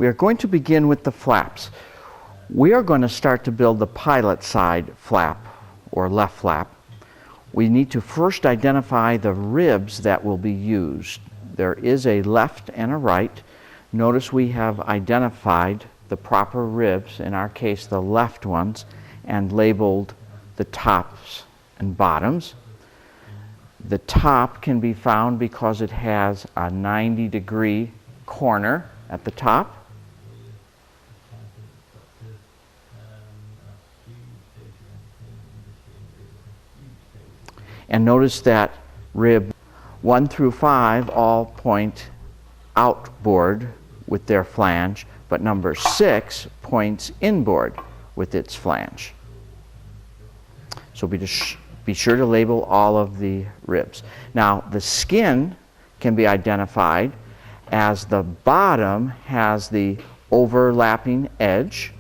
We are going to begin with the flaps. We are going to start to build the pilot side flap or left flap. We need to first identify the ribs that will be used. There is a left and a right. Notice we have identified the proper ribs, in our case the left ones, and labeled the tops and bottoms. The top can be found because it has a 90-degree corner at the top. And notice that rib 1 through 5 all point outboard with their flange, but number 6 points inboard with its flange. So be sure to label all of the ribs. Now the skin can be identified as the bottom has the overlapping edge,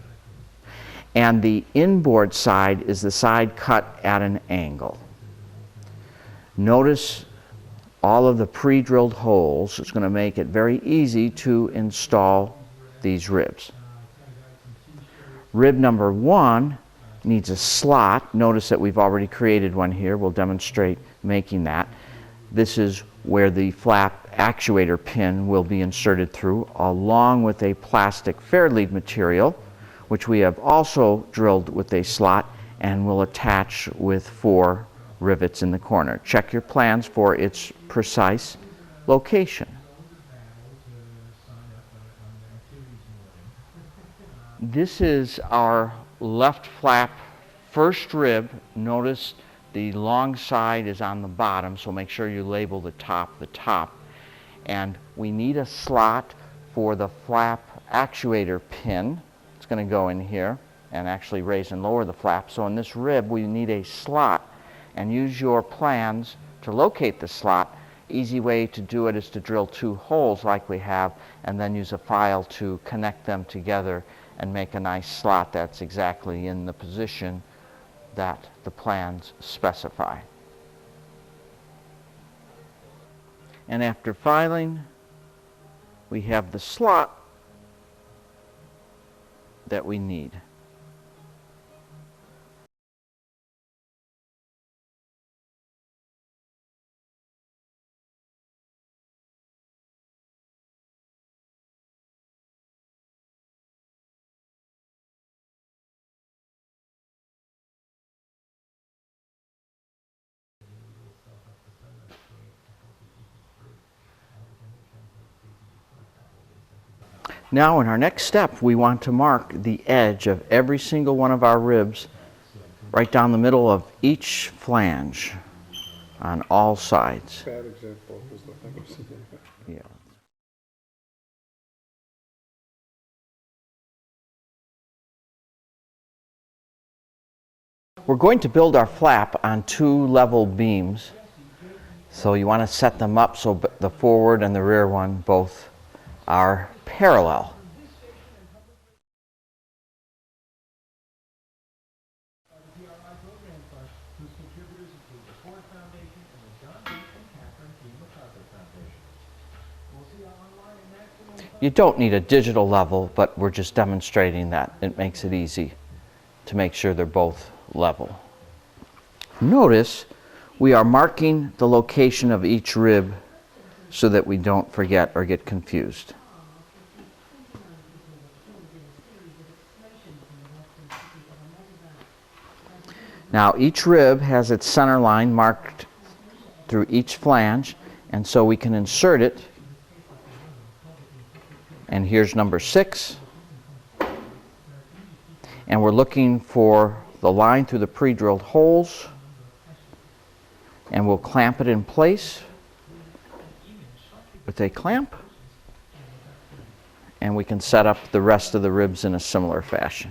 and the inboard side is the side cut at an angle. Notice all of the pre-drilled holes. It's going to make it very easy to install these ribs. Rib number 1 needs a slot. Notice that we've already created one here. We'll demonstrate making that. This is where the flap actuator pin will be inserted through, along with a plastic fairlead material, which we have also drilled with a slot and will attach with 4 rivets in the corner. Check your plans for its precise location. This is our left flap first rib. Notice the long side is on the bottom, so make sure you label the top. And we need a slot for the flap actuator pin. It's going to go in here and actually raise and lower the flap. So in this rib we need a slot, and use your plans to locate the slot. Easy way to do it is to drill 2 holes like we have, and then use a file to connect them together and make a nice slot that's exactly in the position that the plans specify. And after filing, we have the slot that we need. Now in our next step, we want to mark the edge of every single one of our ribs right down the middle of each flange on all sides. Bad example is the thing of seeing. Yeah. We're going to build our flap on 2 level beams. So you want to set them up so the forward and the rear one both are parallel. You don't need a digital level, but we're just demonstrating that. It makes it easy to make sure they're both level. Notice we are marking the location of each rib so that we don't forget or get confused. Now each rib has its center line marked through each flange, and so we can insert it. And here's number 6. And we're looking for the line through the pre-drilled holes, and we'll clamp it in place with a clamp, and we can set up the rest of the ribs in a similar fashion.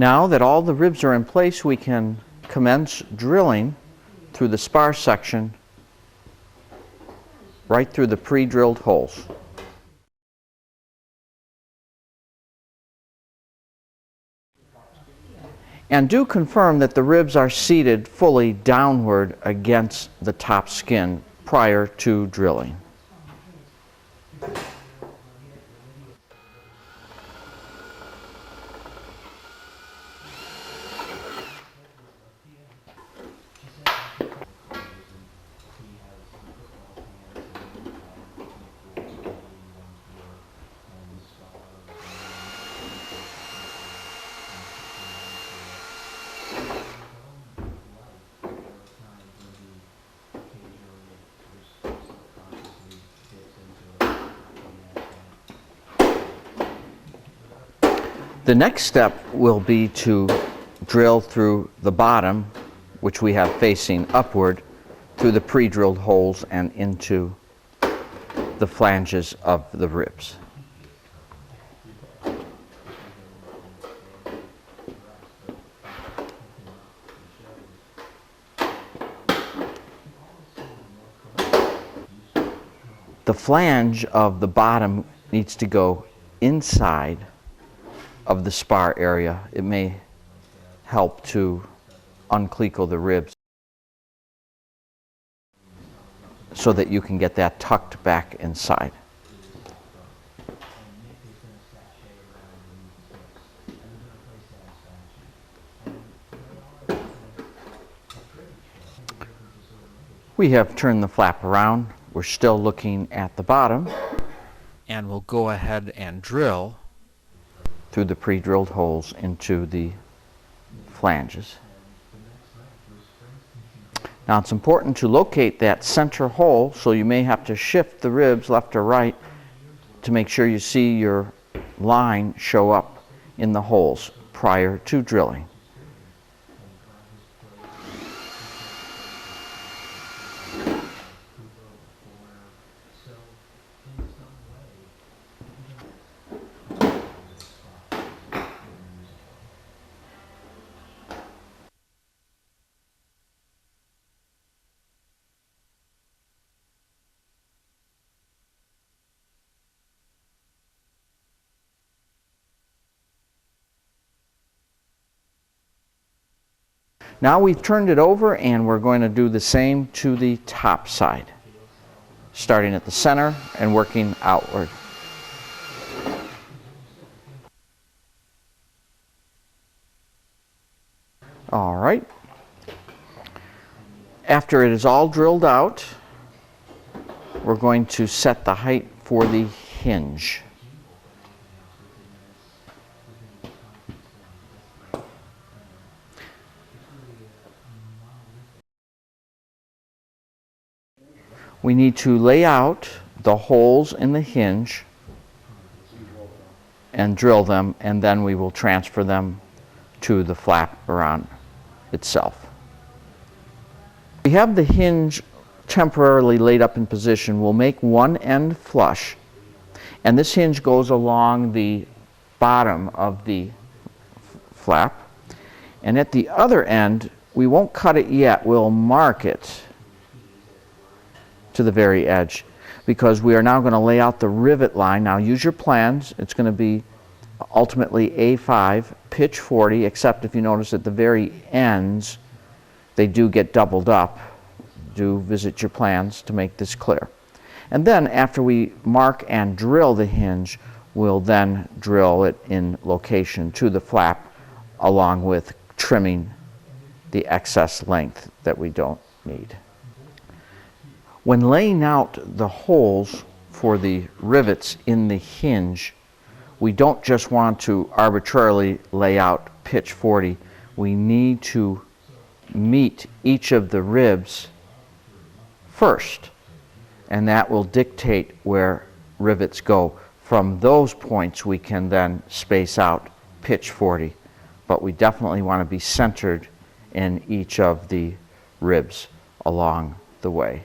Now that all the ribs are in place, we can commence drilling through the spar section right through the pre-drilled holes. And do confirm that the ribs are seated fully downward against the top skin prior to drilling. The next step will be to drill through the bottom, which we have facing upward, through the pre-drilled holes and into the flanges of the ribs. The flange of the bottom needs to go inside of the spar area. It may help to unclecal the ribs so that you can get that tucked back inside. We have turned the flap around. We're still looking at the bottom, and we'll go ahead and drill through the pre-drilled holes into the flanges. Now it's important to locate that center hole, so you may have to shift the ribs left or right to make sure you see your line show up in the holes prior to drilling. Now we've turned it over, and we're going to do the same to the top side, starting at the center and working outward. All right. After it is all drilled out, we're going to set the height for the hinge. We need to lay out the holes in the hinge and drill them, and then we will transfer them to the flap around itself. We have the hinge temporarily laid up in position. We'll make one end flush, and this hinge goes along the bottom of the flap, and at the other end we won't cut it yet. We'll mark it to the very edge, because we are now going to lay out the rivet line. Now use your plans. It's going to be ultimately A5, pitch 40, except if you notice at the very ends they do get doubled up. Do visit your plans to make this clear. And then after we mark and drill the hinge, we'll then drill it in location to the flap, along with trimming the excess length that we don't need. When laying out the holes for the rivets in the hinge, we don't just want to arbitrarily lay out pitch 40. We need to meet each of the ribs first, and that will dictate where rivets go. From those points we can then space out pitch 40, but we definitely want to be centered in each of the ribs along the way.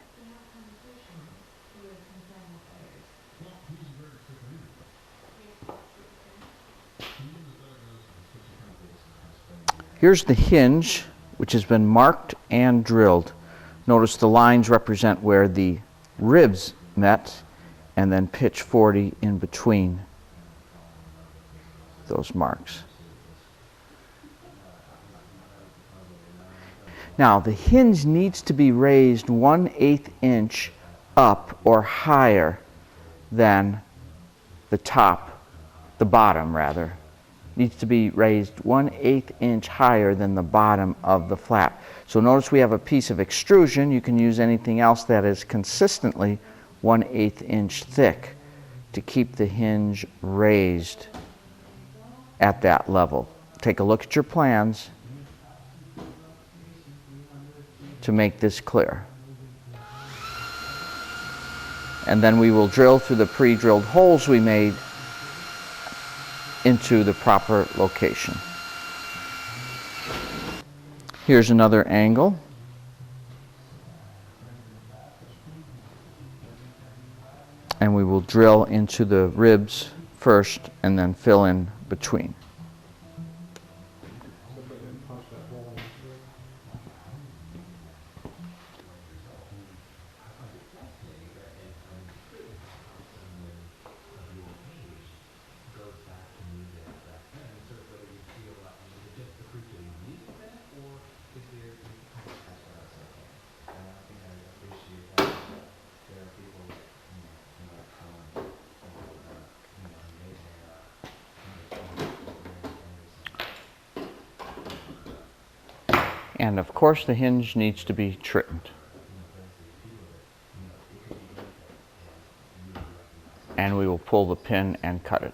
Here's the hinge, which has been marked and drilled. Notice the lines represent where the ribs met, and then pitch 40 in between those marks. Now, the hinge needs to be raised 1/8 inch up or higher than the top, the bottom rather. Needs to be raised 1/8 inch higher than the bottom of the flap. So notice we have a piece of extrusion. You can use anything else that is consistently 1/8 inch thick to keep the hinge raised at that level. Take a look at your plans to make this clear. And then we will drill through the pre-drilled holes we made into the proper location. Here's another angle. And we will drill into the ribs first and then fill in between. And of course the hinge needs to be trimmed. And we will pull the pin and cut it.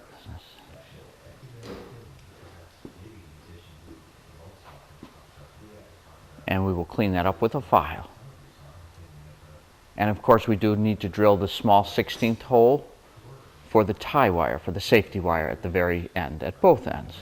And we will clean that up with a file. And of course we do need to drill the small 16th hole for the tie wire, for the safety wire at the very end, at both ends.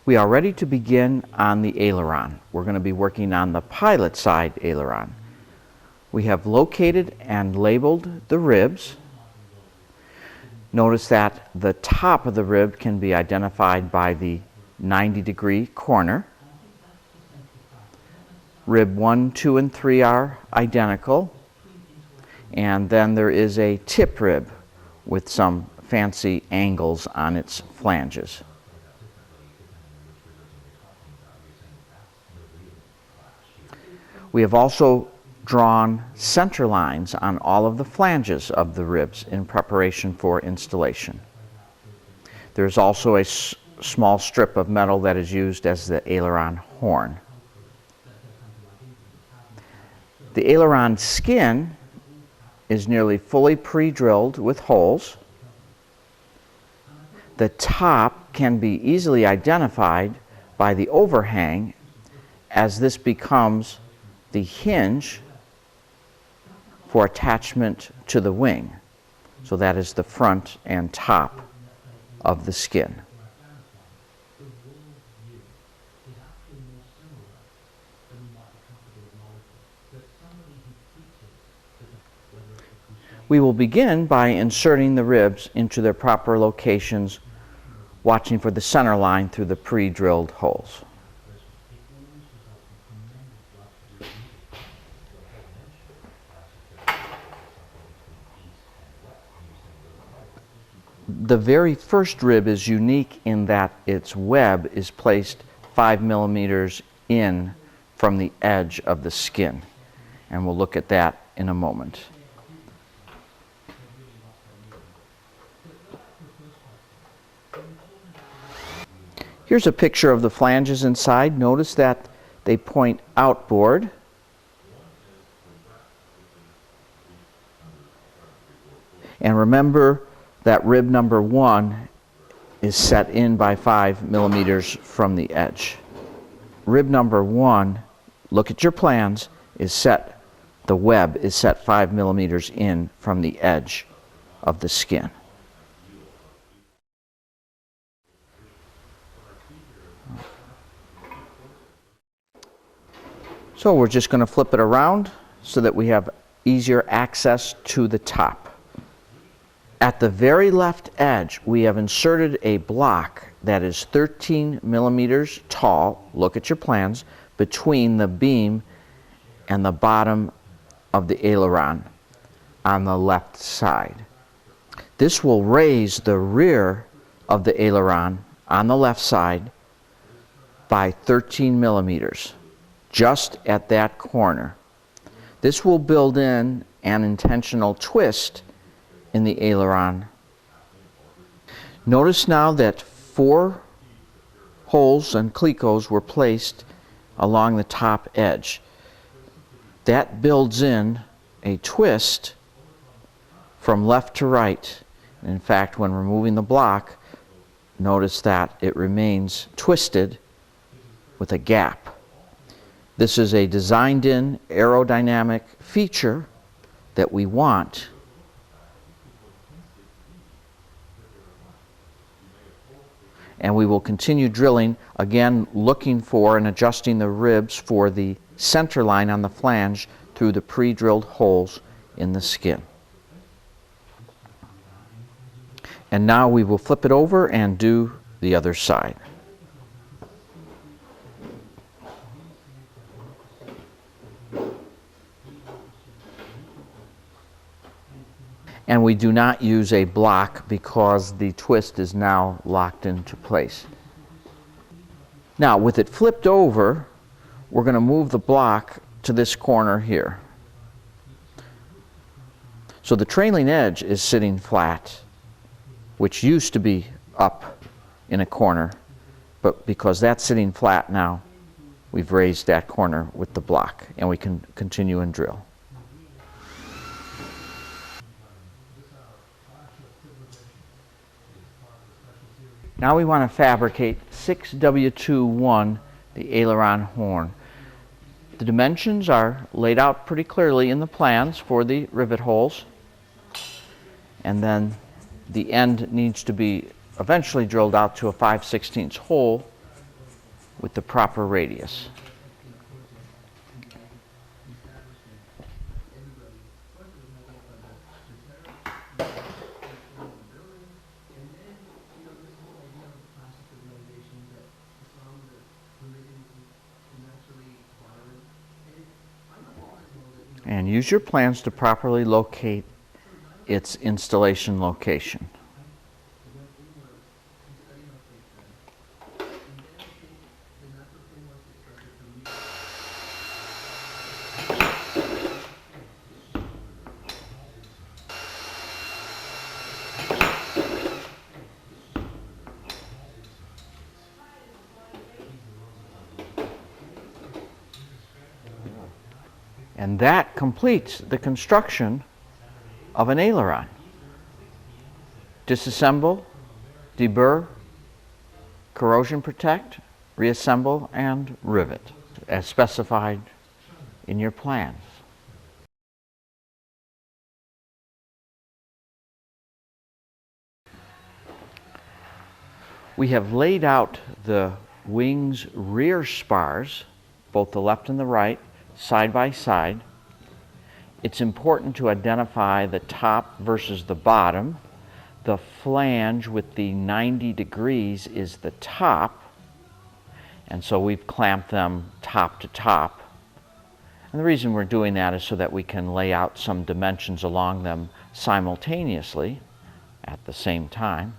We are ready to begin on the aileron. We're going to be working on the pilot side aileron. We have located and labeled the ribs. Notice that the top of the rib can be identified by the 90-degree corner. Rib 1, 2, and 3 are identical. And then there is a tip rib with some fancy angles on its flanges. We have also drawn center lines on all of the flanges of the ribs in preparation for installation. There's also a small strip of metal that is used as the aileron horn. The aileron skin is nearly fully pre-drilled with holes. The top can be easily identified by the overhang, as this becomes the hinge for attachment to the wing. So that is the front and top of the skin. We will begin by inserting the ribs into their proper locations, watching for the center line through the pre-drilled holes. The very first rib is unique in that its web is placed 5 millimeters in from the edge of the skin. And we'll look at that in a moment. Here's a picture of the flanges inside. Notice that they point outboard. And remember that rib number 1 is set in by 5 millimeters from the edge. Rib number 1, look at your plans, is set, the web is set 5 millimeters in from the edge of the skin. So we're just going to flip it around so that we have easier access to the top. At the very left edge, we have inserted a block that is 13 millimeters tall, look at your plans, between the beam and the bottom of the aileron on the left side. This will raise the rear of the aileron on the left side by 13 millimeters, just at that corner. This will build in an intentional twist in the aileron. Notice now that 4 holes and clecos were placed along the top edge. That builds in a twist from left to right. In fact, when removing the block, notice that it remains twisted with a gap. This is a designed-in aerodynamic feature that we want. And we will continue drilling, again looking for and adjusting the ribs for the center line on the flange through the pre-drilled holes in the skin. And now we will flip it over and do the other side. And we do not use a block because the twist is now locked into place. Now, with it flipped over, we're going to move the block to this corner here. So the trailing edge is sitting flat, which used to be up in a corner, but because that's sitting flat now, we've raised that corner with the block, and we can continue and drill. Now we want to fabricate 6W21, the aileron horn. The dimensions are laid out pretty clearly in the plans for the rivet holes, and then the end needs to be eventually drilled out to a 5/16 hole with the proper radius. And use your plans to properly locate its installation location. And that completes the construction of an aileron. Disassemble, deburr, corrosion protect, reassemble, and rivet, as specified in your plans. We have laid out the wing's rear spars, both the left and the right, side by side. It's important to identify the top versus the bottom. The flange with the 90 degrees is the top, and so we've clamped them top to top. And the reason we're doing that is so that we can lay out some dimensions along them simultaneously at the same time.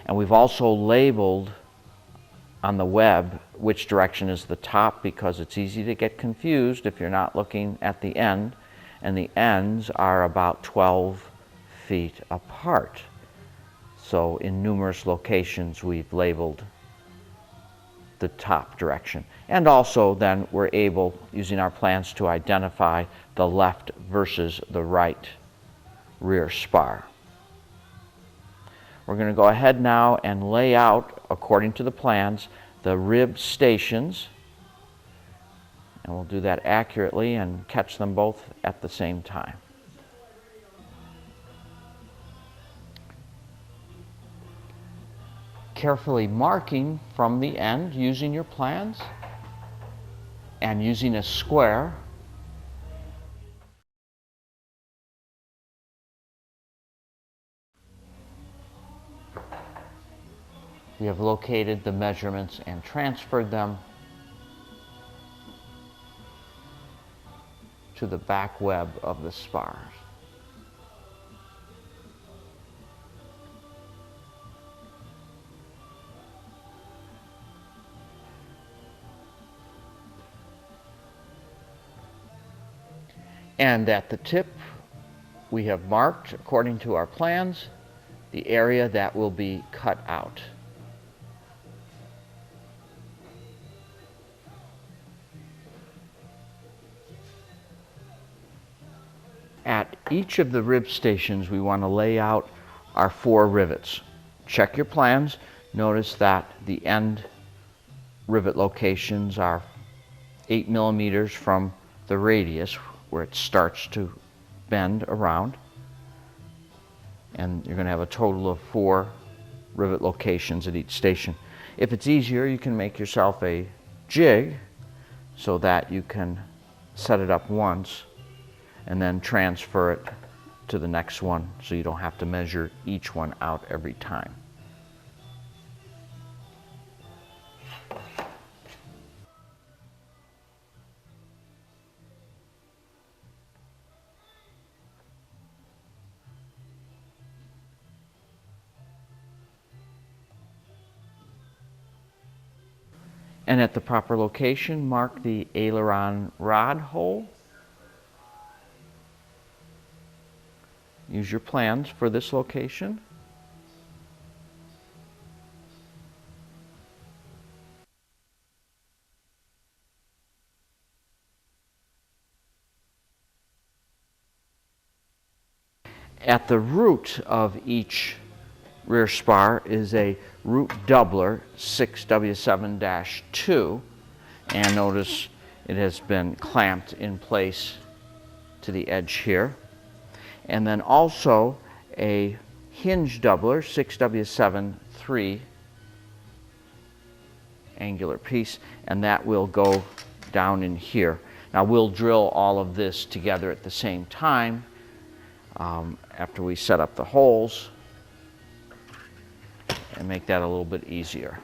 And we've also labeled on the web which direction is the top, because it's easy to get confused if you're not looking at the end, and the ends are about 12 feet apart. So in numerous locations we've labeled the top direction. And also then we're able, using our plans, to identify the left versus the right rear spar. We're going to go ahead now and lay out, according to the plans, the rib stations. And we'll do that accurately and catch them both at the same time. Carefully marking from the end using your plans. And using a square, we have located the measurements and transferred them to the back web of the spars. And at the tip, we have marked, according to our plans, the area that will be cut out. At each of the rib stations, we want to lay out our 4 rivets. Check your plans. Notice that the end rivet locations are 8 millimeters from the radius where it starts to bend around. And you're going to have a total of 4 rivet locations at each station. If it's easier, you can make yourself a jig so that you can set it up once and then transfer it to the next one so you don't have to measure each one out every time. And at the proper location, mark the aileron rod hole. Use your plans for this location. At the root of each rear spar is a root doubler 6W7-2, and notice it has been clamped in place to the edge here. And then also a hinge doubler 6W7-3 angular piece, and that will go down in here. Now we'll drill all of this together at the same time after we set up the holes and make that a little bit easier.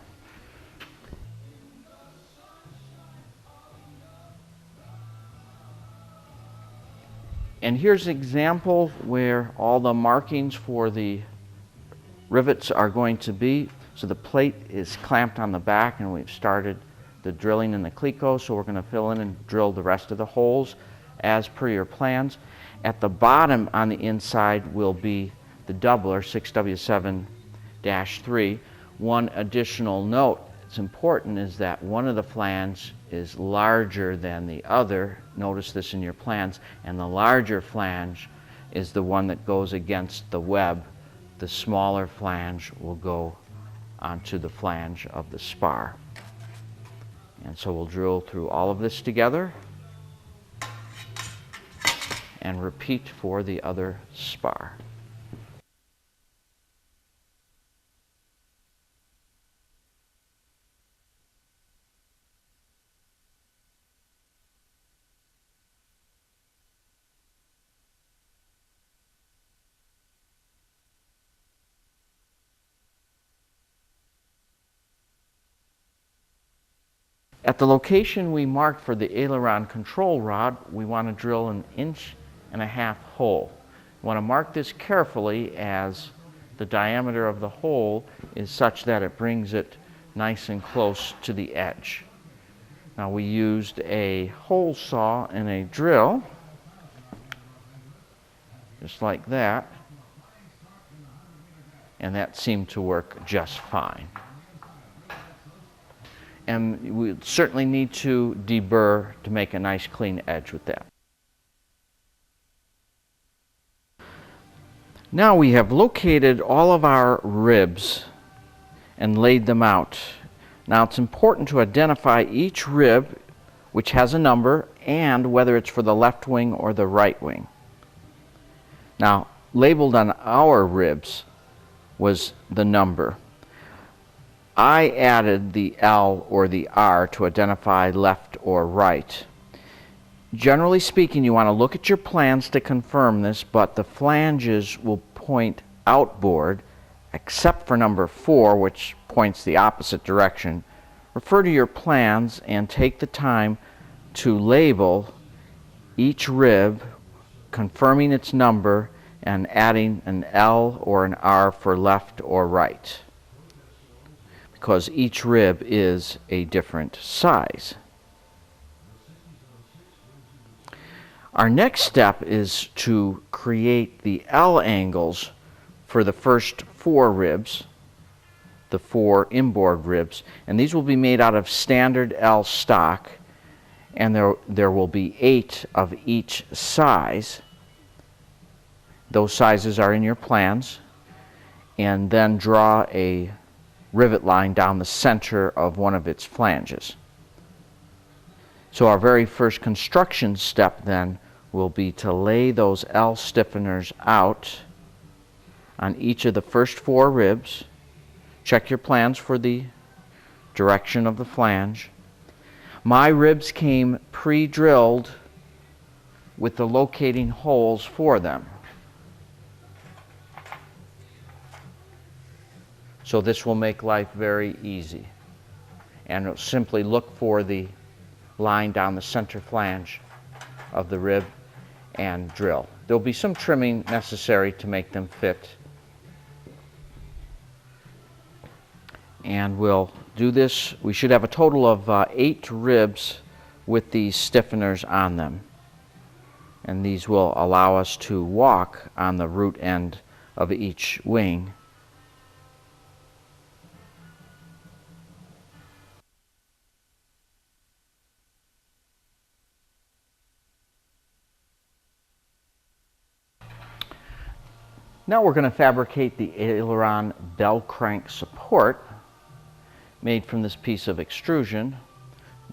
And here's an example where all the markings for the rivets are going to be. So the plate is clamped on the back and we've started the drilling in the cleco, so we're going to fill in and drill the rest of the holes as per your plans. At the bottom on the inside will be the doubler 6W7-3. One additional note that's important is that one of the flanges is larger than the other. Notice this in your plans. And the larger flange is the one that goes against the web. The smaller flange will go onto the flange of the spar. And so we'll drill through all of this together and repeat for the other spar. At the location we marked for the aileron control rod, we want to drill an 1.5-inch hole. You want to mark this carefully as the diameter of the hole is such that it brings it nice and close to the edge. Now we used a hole saw and a drill, just like that, and that seemed to work just fine. And we certainly need to deburr to make a nice clean edge with that. Now we have located all of our ribs and laid them out. Now it's important to identify each rib, which has a number, and whether it's for the left wing or the right wing. Now, labeled on our ribs was the number. I added the L or the R to identify left or right. Generally speaking, you want to look at your plans to confirm this, but the flanges will point outboard, except for number 4, which points the opposite direction. Refer to your plans and take the time to label each rib, confirming its number and adding an L or an R for left or right, because each rib is a different size. Our next step is to create the L angles for the first 4 ribs, the 4 inboard ribs, and these will be made out of standard L stock, and there will be 8 of each size. Those sizes are in your plans, and then draw a rivet line down the center of one of its flanges. So our very first construction step then will be to lay those L stiffeners out on each of the first 4 ribs. Check your plans for the direction of the flange. My ribs came pre-drilled with the locating holes for them. So this will make life very easy. And it'll simply look for the line down the center flange of the rib and drill. There'll be some trimming necessary to make them fit. And we'll do this. We should have a total of 8 ribs with these stiffeners on them. And these will allow us to walk on the root end of each wing. Now we're going to fabricate the aileron bell crank support made from this piece of extrusion.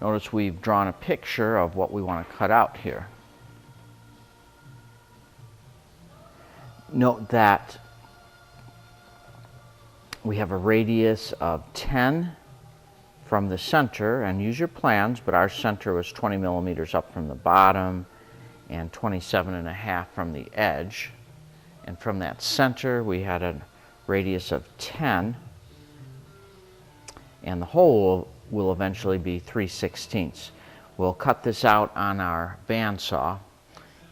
Notice we've drawn a picture of what we want to cut out here. Note that we have a radius of 10 from the center, and use your plans, but our center was 20 millimeters up from the bottom and 27.5 from the edge. And from that center we had a radius of 10, and the hole will eventually be 3/16. We'll cut this out on our bandsaw,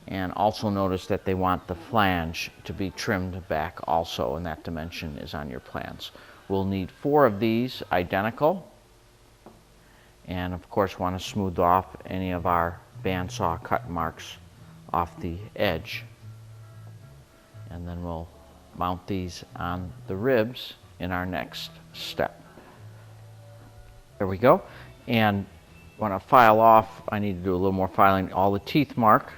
and also notice that they want the flange to be trimmed back also, and that dimension is on your plans. We'll need 4 of these identical, and of course want to smooth off any of our bandsaw cut marks off the edge. And then we'll mount these on the ribs in our next step. There we go. And when I file off, I need to do a little more filing, all the teeth mark.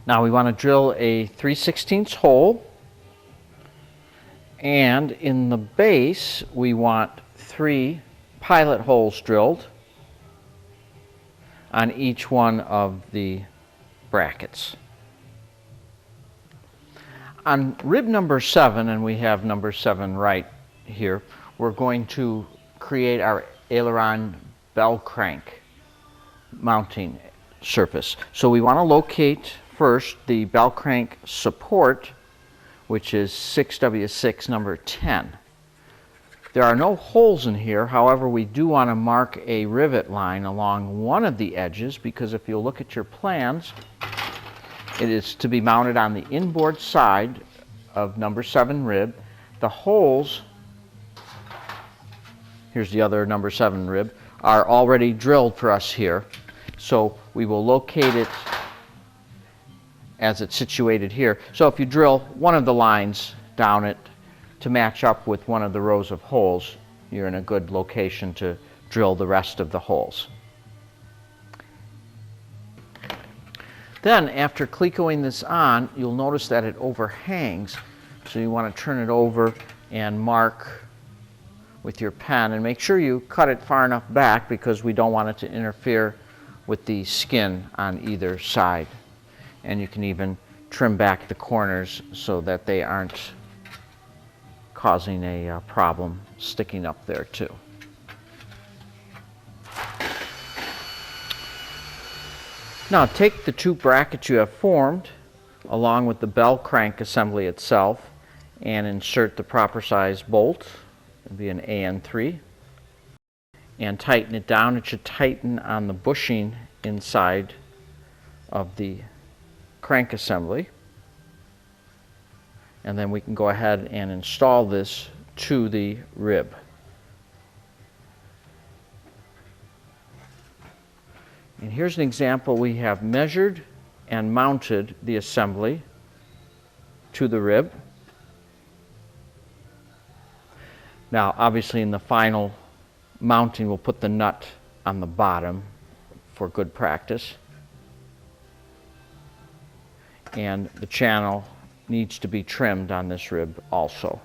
Now we want to drill a 3/16 hole, and in the base we want 3 pilot holes drilled on each one of the brackets. On rib number 7, and we have number 7 right here, we're going to create our aileron bell crank mounting surface. So we want to locate first the bell crank support, which is 6W6 number 10. There are no holes in here, however we do want to mark a rivet line along one of the edges, because if you look at your plans, it is to be mounted on the inboard side of number 7 rib. The holes, here's the other number 7 rib, are already drilled for us here. So we will locate it as it's situated here. So if you drill one of the lines down it to match up with one of the rows of holes, you're in a good location to drill the rest of the holes. Then after clecoing this on, you'll notice that it overhangs, so you want to turn it over and mark with your pen, and make sure you cut it far enough back because we don't want it to interfere with the skin on either side. And you can even trim back the corners so that they aren't causing a problem sticking up there too. Now take the two brackets you have formed along with the bell crank assembly itself and insert the proper size bolt. It'll be an AN3, and tighten it down. It should tighten on the bushing inside of the crank assembly, and then we can go ahead and install this to the rib. And here's an example. We have measured and mounted the assembly to the rib. Now obviously in the final mounting we'll put the nut on the bottom for good practice, and the channel needs to be trimmed on this rib also.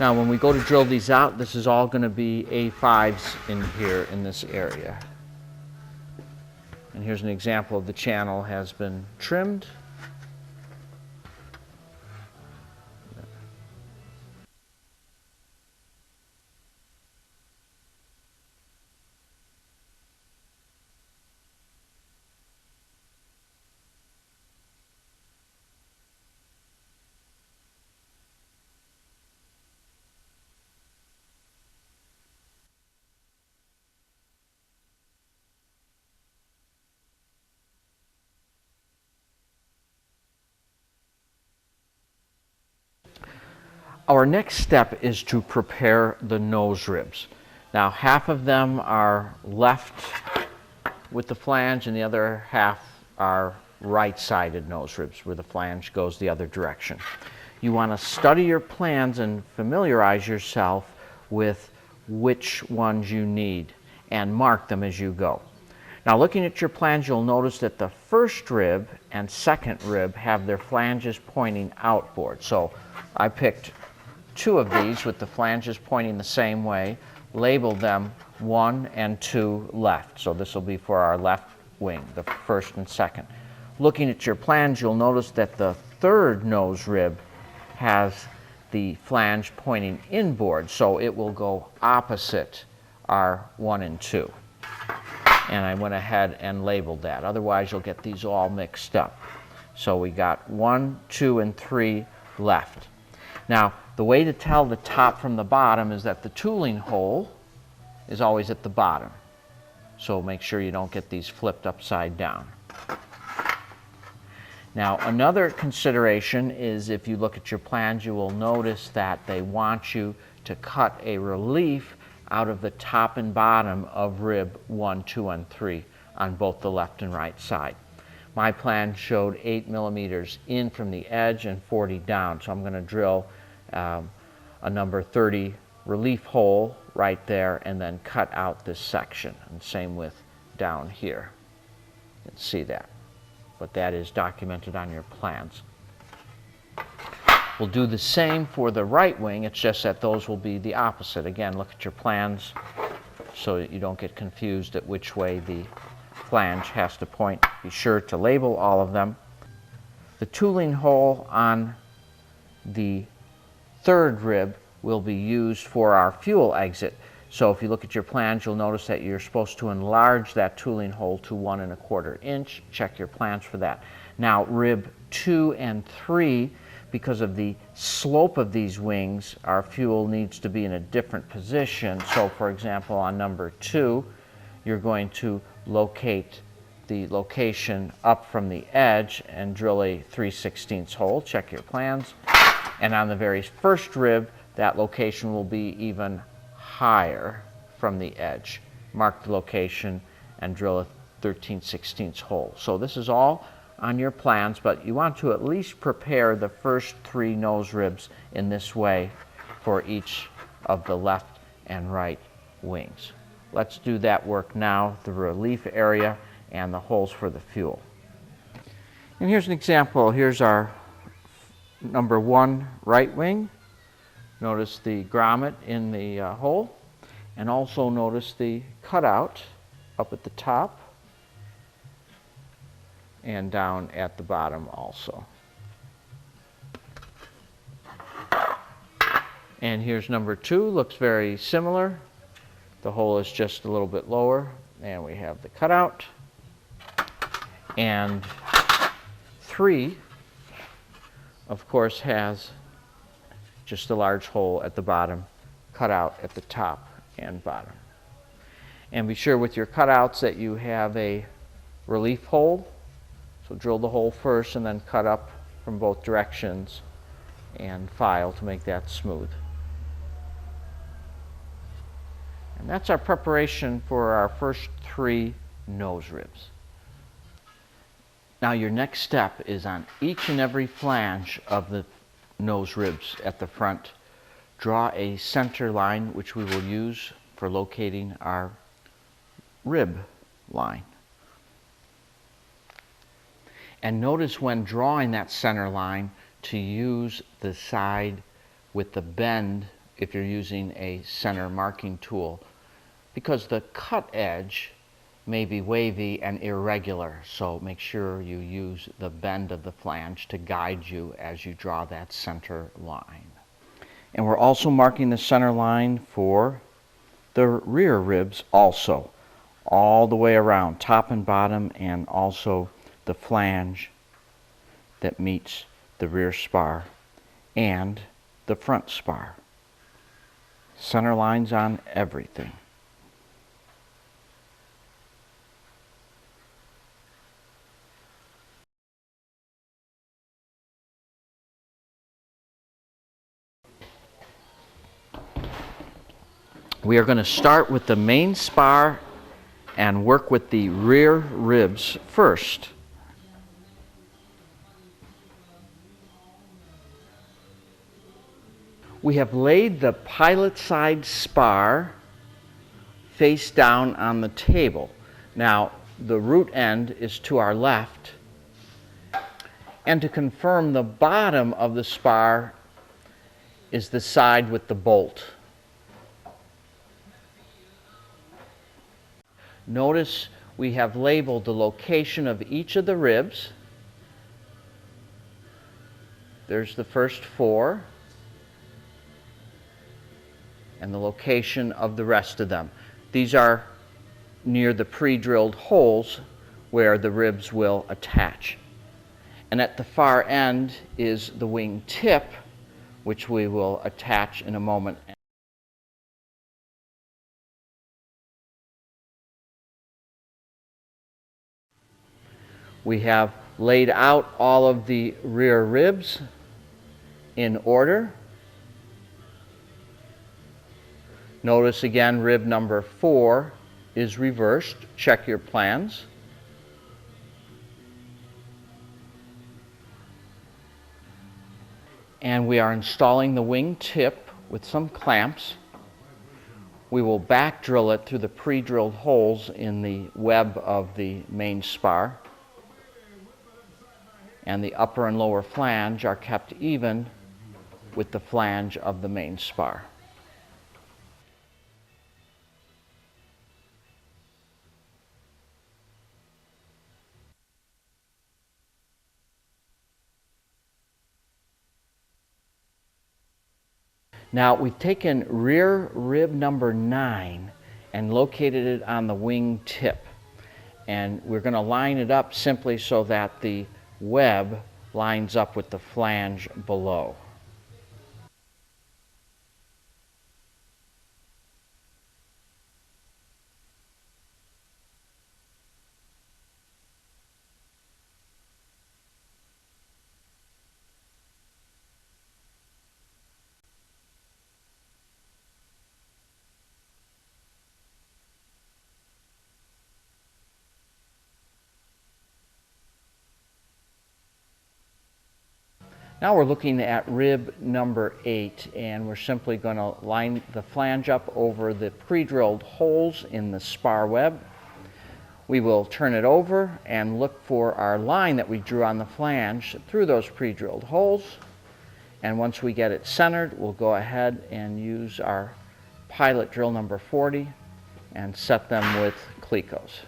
Now when we go to drill these out, this is all going to be A5s in here in this area. And here's an example of the channel has been trimmed. Our next step is to prepare the nose ribs. Now half of them are left with the flange and the other half are right-sided nose ribs where the flange goes the other direction. You want to study your plans and familiarize yourself with which ones you need and mark them as you go. Now looking at your plans, you'll notice that the first rib and second rib have their flanges pointing outboard. So I picked two of these with the flanges pointing the same way, labeled them 1 and 2 left. So this will be for our left wing, the first and second. Looking at your plans, you'll notice that the third nose rib has the flange pointing inboard, so it will go opposite our 1 and 2. And I went ahead and labeled that. Otherwise, you'll get these all mixed up. So we got 1, 2, and 3 left. Now, the way to tell the top from the bottom is that the tooling hole is always at the bottom. So make sure you don't get these flipped upside down. Now, another consideration is if you look at your plans, you will notice that they want you to cut a relief out of the top and bottom of rib 1, 2, and 3 on both the left and right side. My plan showed 8 millimeters in from the edge and 40 down, so I'm going to drill a number 30 relief hole right there and then cut out this section, and same with down here. You can see that, but that is documented on your plans. We'll do the same for the right wing, it's just that those will be the opposite. Again, look at your plans so that you don't get confused at which way the flange has to point. Be sure to label all of them. The tooling hole on the third rib will be used for our fuel exit. So if you look at your plans, you'll notice that you're supposed to enlarge that tooling hole to 1 1/4 inch. Check your plans for that. Now rib 2 and 3, because of the slope of these wings, our fuel needs to be in a different position. So for example, on number 2, you're going to locate the location up from the edge and drill a 3/16 hole. Check your plans. And on the very first rib, that location will be even higher from the edge. Mark the location and drill a 13/16 hole. So this is all on your plans, but you want to at least prepare the first 3 nose ribs in this way for each of the left and right wings. Let's do that work now, the relief area and the holes for the fuel. And here's an example. Here's our number 1 right wing. Notice the grommet in the hole. And also notice the cutout up at the top and down at the bottom also. And here's number 2, looks very similar. The hole is just a little bit lower, and we have the cutout. And 3, of course, has just a large hole at the bottom, cut out at the top and bottom. And be sure with your cutouts that you have a relief hole. So drill the hole first and then cut up from both directions and file to make that smooth. And that's our preparation for our first 3 nose ribs. Now your next step is on each and every flange of the nose ribs at the front. Draw a center line, which we will use for locating our rib line. And notice when drawing that center line to use the side with the bend if you're using a center marking tool, because the cut edge may be wavy and irregular, so make sure you use the bend of the flange to guide you as you draw that center line. And we're also marking the center line for the rear ribs also, all the way around, top and bottom, and also the flange that meets the rear spar and the front spar. Center lines on everything. We are going to start with the main spar and work with the rear ribs first. We have laid the pilot side spar face down on the table. Now, the root end is to our left. And to confirm, the bottom of the spar is the side with the bolt. Notice we have labeled the location of each of the ribs. There's the first 4, and the location of the rest of them. These are near the pre-drilled holes where the ribs will attach. And at the far end is the wing tip, which we will attach in a moment. We have laid out all of the rear ribs in order. Notice again, rib number 4 is reversed. Check your plans. And we are installing the wing tip with some clamps. We will back drill it through the pre-drilled holes in the web of the main spar. And the upper and lower flange are kept even with the flange of the main spar. Now we've taken rear rib number 9 and located it on the wing tip. And we're going to line it up simply so that the web lines up with the flange below. Now we're looking at rib number 8, and we're simply going to line the flange up over the pre-drilled holes in the spar web. We will turn it over and look for our line that we drew on the flange through those pre-drilled holes. And once we get it centered, we'll go ahead and use our pilot drill number 40 and set them with clecos.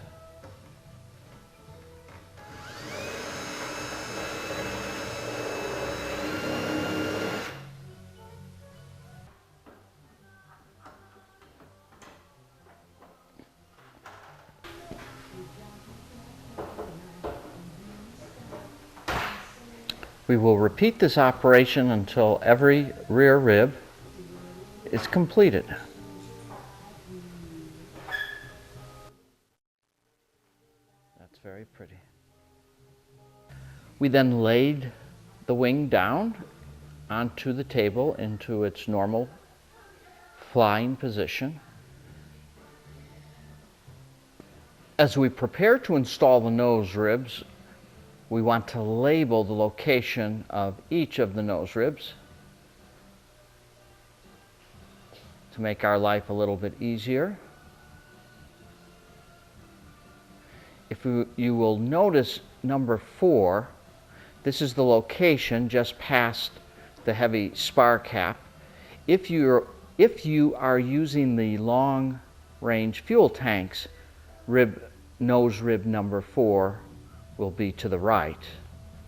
We will repeat this operation until every rear rib is completed. That's very pretty. We then laid the wing down onto the table into its normal flying position. As we prepare to install the nose ribs, we want to label the location of each of the nose ribs to make our life a little bit easier. If you will notice number 4, this is the location just past the heavy spar cap. If you are using the long range fuel tanks, nose rib number 4 will be to the right.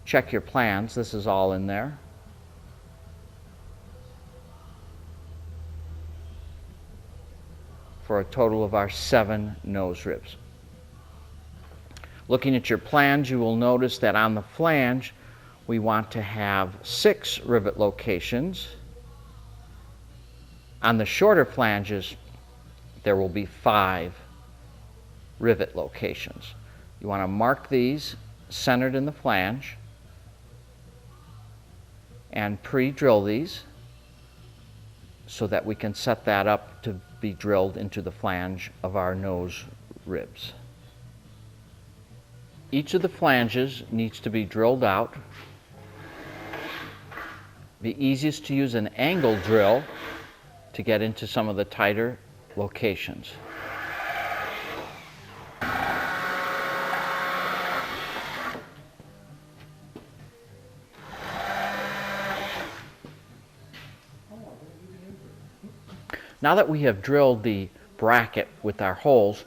Check your plans, this is all in there. For a total of our 7 nose ribs. Looking at your plans, you will notice that on the flange we want to have 6 rivet locations. On the shorter flanges there will be 5 rivet locations. You want to mark these centered in the flange and pre-drill these so that we can set that up to be drilled into the flange of our nose ribs. Each of the flanges needs to be drilled out. Be easiest to use an angle drill to get into some of the tighter locations. Now that we have drilled the bracket with our holes,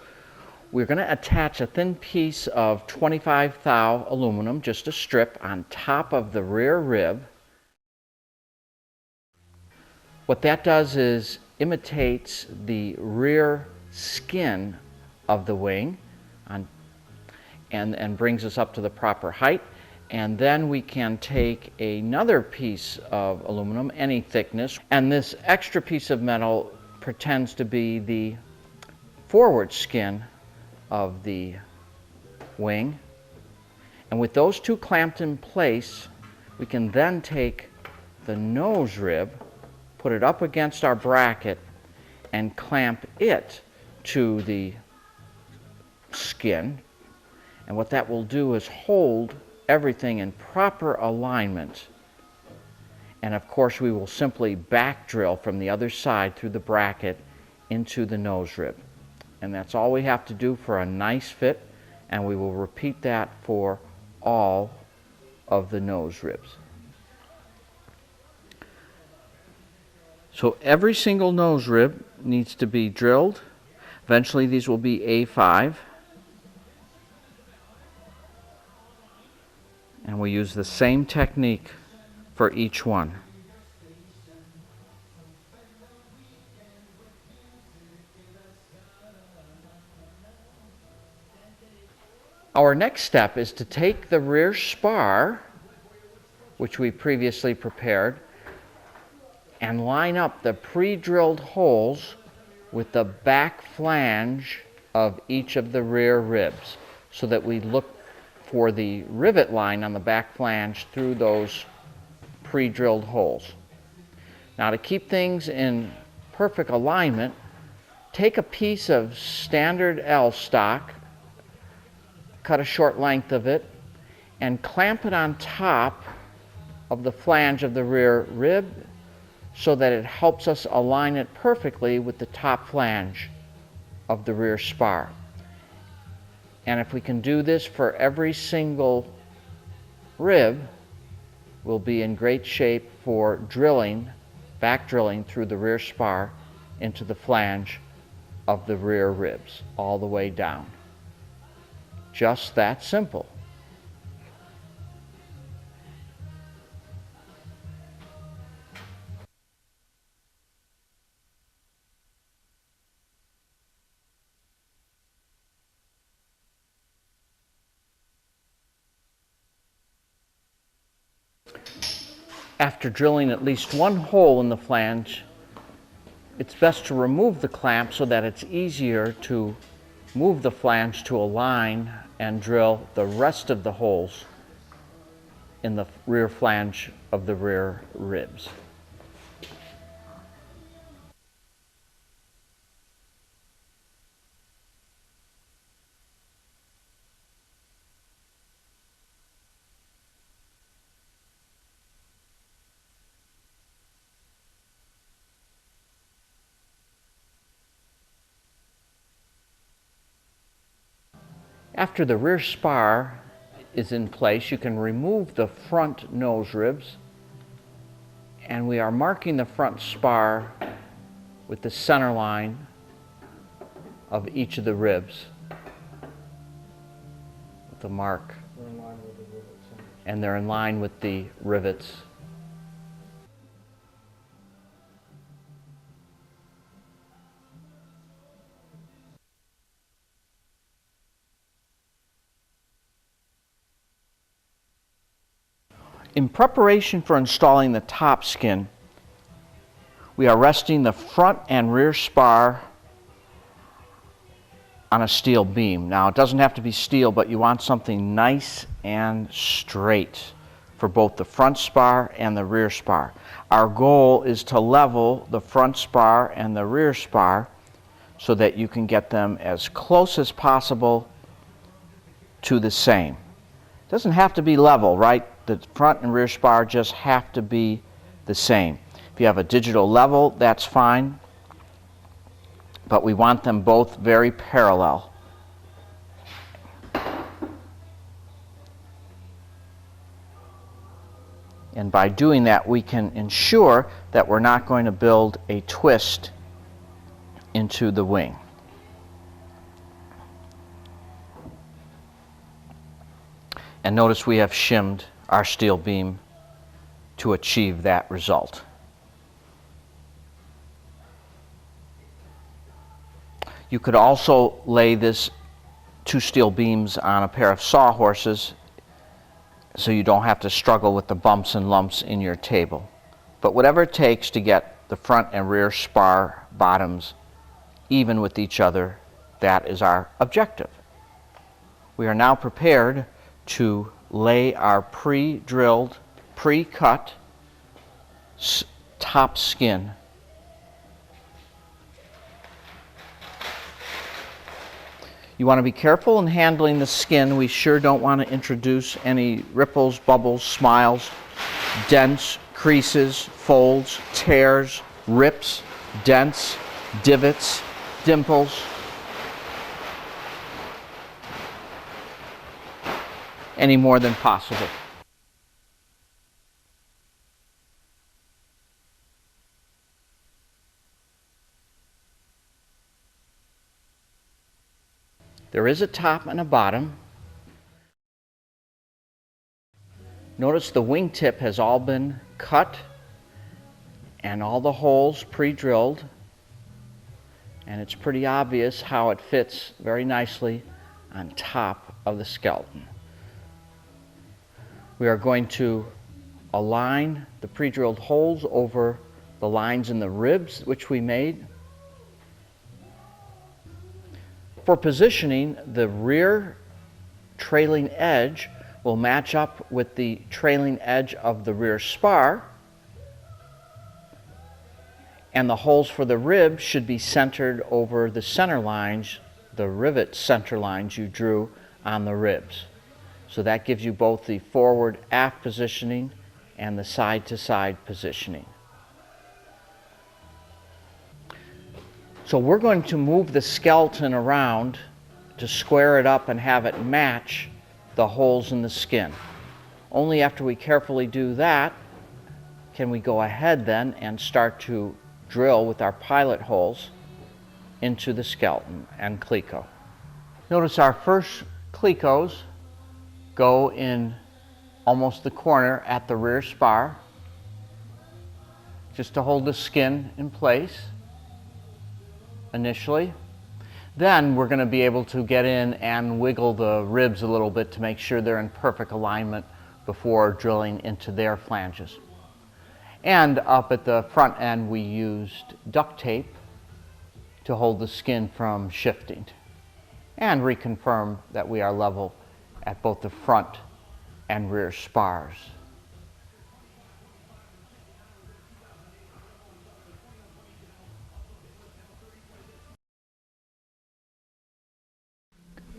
we're going to attach a thin piece of 25 thou aluminum, just a strip, on top of the rear rib. What that does is imitates the rear skin of the wing and brings us up to the proper height. And then we can take another piece of aluminum, any thickness, and this extra piece of metal pretends to be the forward skin of the wing. And with those two clamped in place, we can then take the nose rib, put it up against our bracket, and clamp it to the skin. And what that will do is hold everything in proper alignment. And of course we will simply back drill from the other side through the bracket into the nose rib. And that's all we have to do for a nice fit, and we will repeat that for all of the nose ribs. So every single nose rib needs to be drilled. Eventually these will be A5. And we use the same technique for each one. Our next step is to take the rear spar, which we previously prepared, and line up the pre-drilled holes with the back flange of each of the rear ribs, so that we look for the rivet line on the back flange through those pre-drilled holes. Now, to keep things in perfect alignment, take a piece of standard L stock, cut a short length of it, and clamp it on top of the flange of the rear rib so that it helps us align it perfectly with the top flange of the rear spar. And if we can do this for every single rib, we'll be in great shape for drilling, back drilling through the rear spar into the flange of the rear ribs, all the way down. Just that simple. After drilling at least one hole in the flange, it's best to remove the clamp so that it's easier to move the flange to align and drill the rest of the holes in the rear flange of the rear ribs. After the rear spar is in place, you can remove the front nose ribs, and we are marking the front spar with the center line of each of the ribs with the mark. They're in line with the rivets. And they're in line with the rivets. In preparation for installing the top skin, we are resting the front and rear spar on a steel beam. Now, it doesn't have to be steel, but you want something nice and straight for both the front spar and the rear spar. Our goal is to level the front spar and the rear spar so that you can get them as close as possible to the same. It doesn't have to be level, right? The front and rear spar just have to be the same. If you have a digital level, that's fine, but we want them both very parallel. And by doing that, we can ensure that we're not going to build a twist into the wing. And notice we have shimmed our steel beam to achieve that result. You could also lay this two steel beams on a pair of sawhorses so you don't have to struggle with the bumps and lumps in your table. But whatever it takes to get the front and rear spar bottoms even with each other, that is our objective. We are now prepared to lay our pre-drilled, pre-cut top skin You want to be careful in handling the skin. We sure don't want to introduce any ripples, bubbles, smiles, dents, creases, folds, tears, rips, dents, divots, dimples. Any more than possible. There is a top and a bottom. Notice the wingtip has all been cut and all the holes pre-drilled, and it's pretty obvious how it fits very nicely on top of the skeleton. We are going to align the pre-drilled holes over the lines in the ribs which we made. For positioning, the rear trailing edge will match up with the trailing edge of the rear spar, and the holes for the ribs should be centered over the center lines, the rivet center lines you drew on the ribs. So that gives you both the forward-aft positioning and the side-to-side positioning. So we're going to move the skeleton around to square it up and have it match the holes in the skin. Only after we carefully do that can we go ahead then and start to drill with our pilot holes into the skeleton and cleco. Notice our first clecos go in almost the corner at the rear spar, just to hold the skin in place initially. Then we're going to be able to get in and wiggle the ribs a little bit to make sure they're in perfect alignment before drilling into their flanges. And up at the front end we used duct tape to hold the skin from shifting and reconfirm that we are level at both the front and rear spars.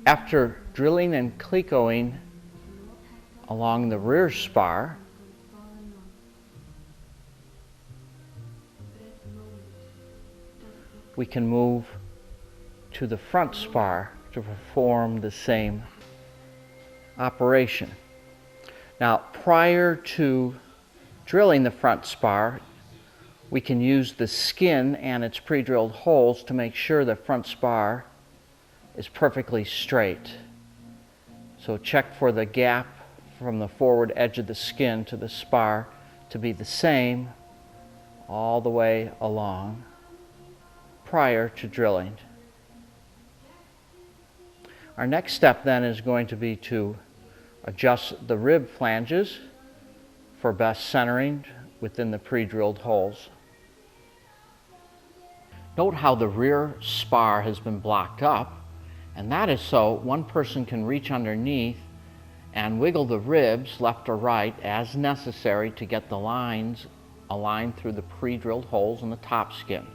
After drilling and clecoing along the rear spar, we can move to the front spar to perform the same operation. Now, prior to drilling the front spar, we can use the skin and its pre-drilled holes to make sure the front spar is perfectly straight. So check for the gap from the forward edge of the skin to the spar to be the same all the way along prior to drilling. Our next step then is going to be to adjust the rib flanges for best centering within the pre-drilled holes. Note how the rear spar has been blocked up, and that is so one person can reach underneath and wiggle the ribs left or right as necessary to get the lines aligned through the pre-drilled holes in the top skin.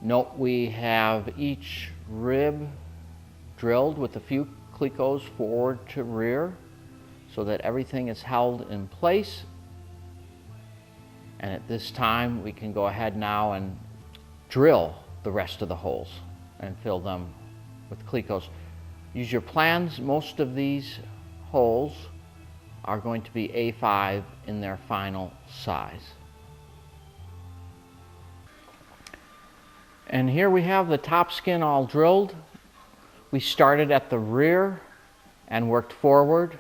Note we have each rib drilled with a few clecos forward to rear so that everything is held in place. And at this time we can go ahead now and drill the rest of the holes and fill them with clecos. Use your plans. Most of these holes are going to be A5 in their final size. And here we have the top skin all drilled. We started at the rear and worked forward,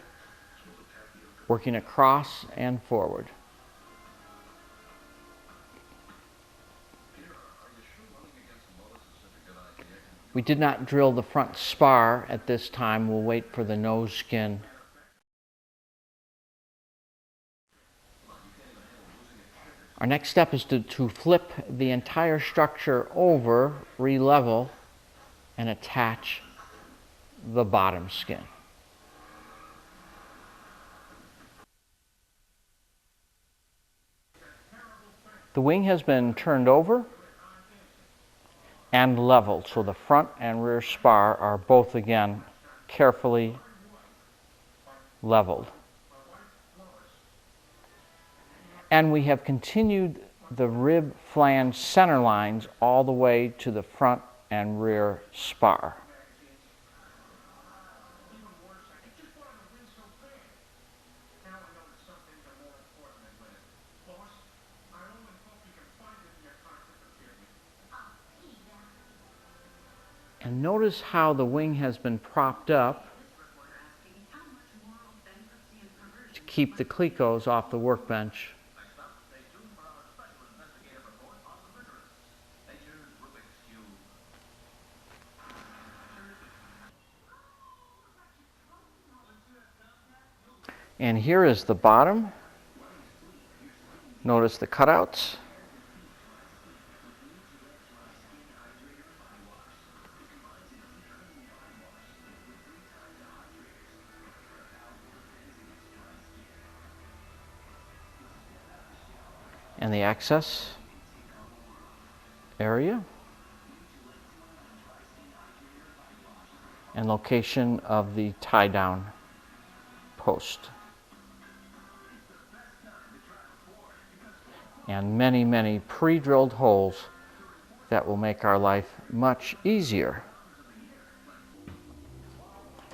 working across and forward. We did not drill the front spar at this time. We'll wait for the nose skin. Our next step is to flip the entire structure over, re-level, and attach the bottom skin. The wing has been turned over and leveled, so the front and rear spar are both again carefully leveled. And we have continued the rib flange center lines all the way to the front and rear spar. And notice how the wing has been propped up to keep the clecos off the workbench. And here is the bottom. Notice the cutouts. And the access area and location of the tie-down post. And many, many pre-drilled holes that will make our life much easier.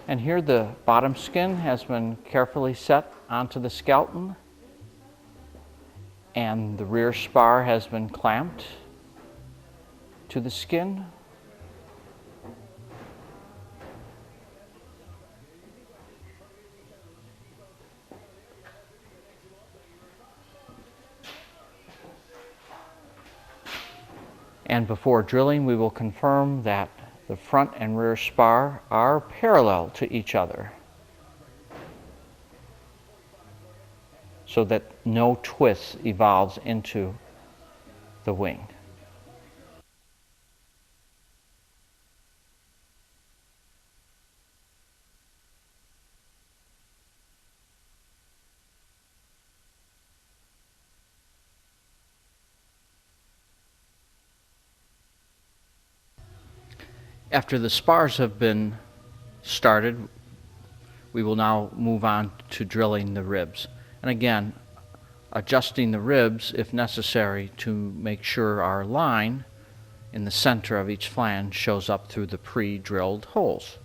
And here the bottom skin has been carefully set onto the skeleton, and the rear spar has been clamped to the skin. And before drilling, we will confirm that the front and rear spar are parallel to each other so that no twist evolves into the wing. After the spars have been started, we will now move on to drilling the ribs. And again, adjusting the ribs if necessary to make sure our line in the center of each flange shows up through the pre-drilled holes.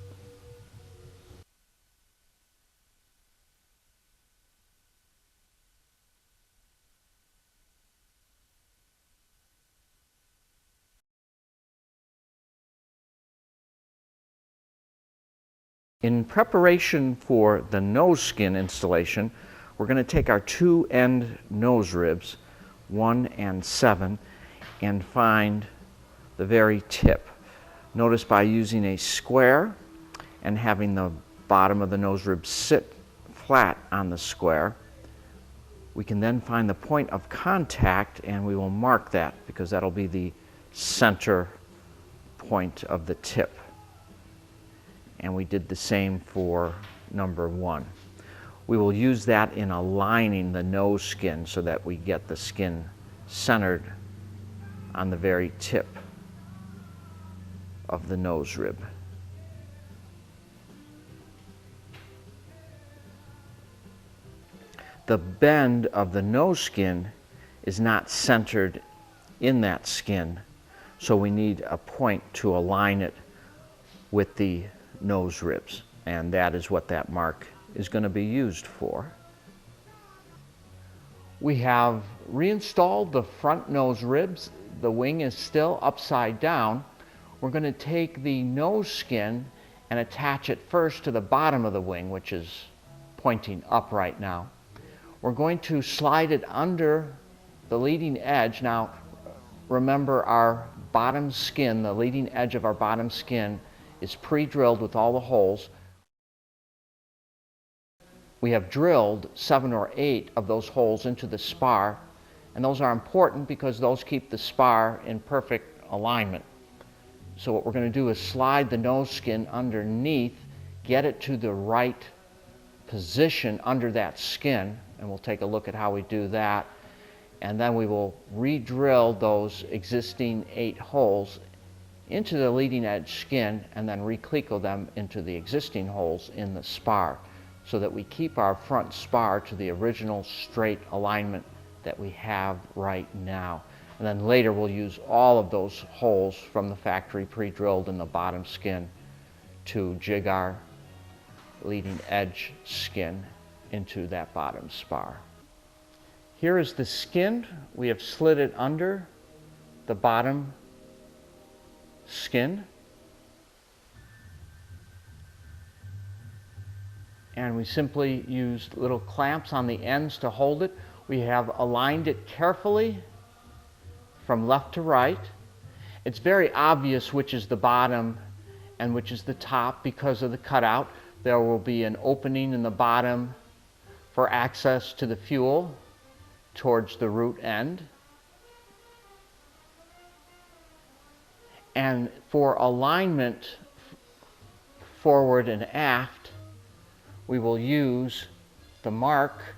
In preparation for the nose skin installation, we're going to take our two end nose ribs, 1 and 7, and find the very tip. Notice by using a square and having the bottom of the nose rib sit flat on the square, we can then find the point of contact, and we will mark that because that'll be the center point of the tip. And we did the same for number 1. We will use that in aligning the nose skin so that we get the skin centered on the very tip of the nose rib. The bend of the nose skin is not centered in that skin, so we need a point to align it with the nose ribs, and that is what that mark is going to be used for. We have reinstalled the front nose ribs. The wing is still upside down. We're going to take the nose skin and attach it first to the bottom of the wing, which is pointing up right now. We're going to slide it under the leading edge. Now, remember our bottom skin, the leading edge of our bottom skin is pre-drilled with all the holes. We have drilled 7 or 8 of those holes into the spar, and those are important because those keep the spar in perfect alignment. So what we're going to do is slide the nose skin underneath, get it to the right position under that skin, and we'll take a look at how we do that. And then we will re-drill those existing 8 holes into the leading edge skin and then reclico them into the existing holes in the spar so that we keep our front spar to the original straight alignment that we have right now. And then later we'll use all of those holes from the factory pre-drilled in the bottom skin to jig our leading edge skin into that bottom spar. Here is the skin. We have slid it under the bottom skin, and we simply used little clamps on the ends to hold it. We have aligned it carefully from left to right. It's very obvious which is the bottom and which is the top because of the cutout. There will be an opening in the bottom for access to the fuel towards the root end. And for alignment forward and aft, we will use the mark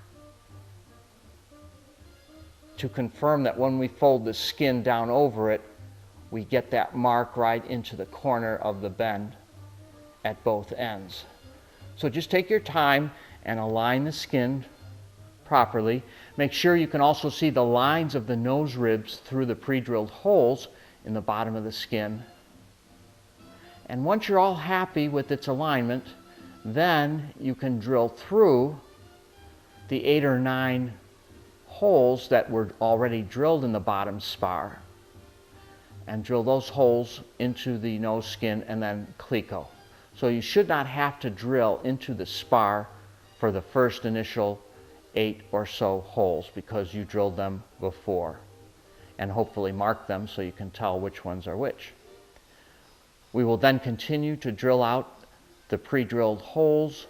to confirm that when we fold the skin down over it, we get that mark right into the corner of the bend at both ends. So just take your time and align the skin properly. Make sure you can also see the lines of the nose ribs through the pre-drilled holes in the bottom of the skin. And once you're all happy with its alignment, then you can drill through the 8 or 9 holes that were already drilled in the bottom spar. and drill those holes into the nose skin and then cleco. So you should not have to drill into the spar for the first initial 8 or so holes because you drilled them before, and hopefully mark them so you can tell which ones are which. We will then continue to drill out the pre-drilled holes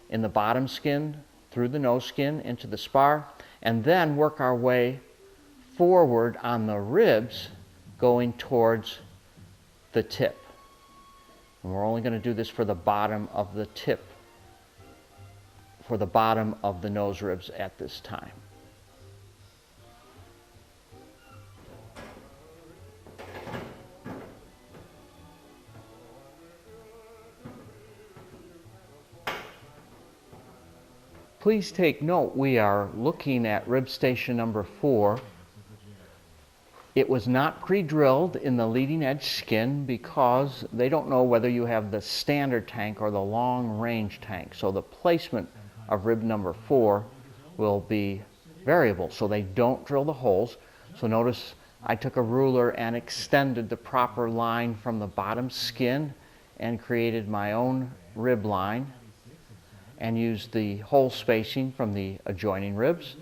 in the bottom skin through the nose skin into the spar, and then work our way forward on the ribs going towards the tip. And we're only going to do this for the bottom of the tip, for the bottom of the nose ribs at this time. Please take note, we are looking at rib station number 4. It was not pre-drilled in the leading edge skin because they don't know whether you have the standard tank or the long range tank. So the placement of rib number 4 will be variable, so they don't drill the holes. So notice I took a ruler and extended the proper line from the bottom skin and created my own rib line, and used the hole spacing from the adjoining ribs.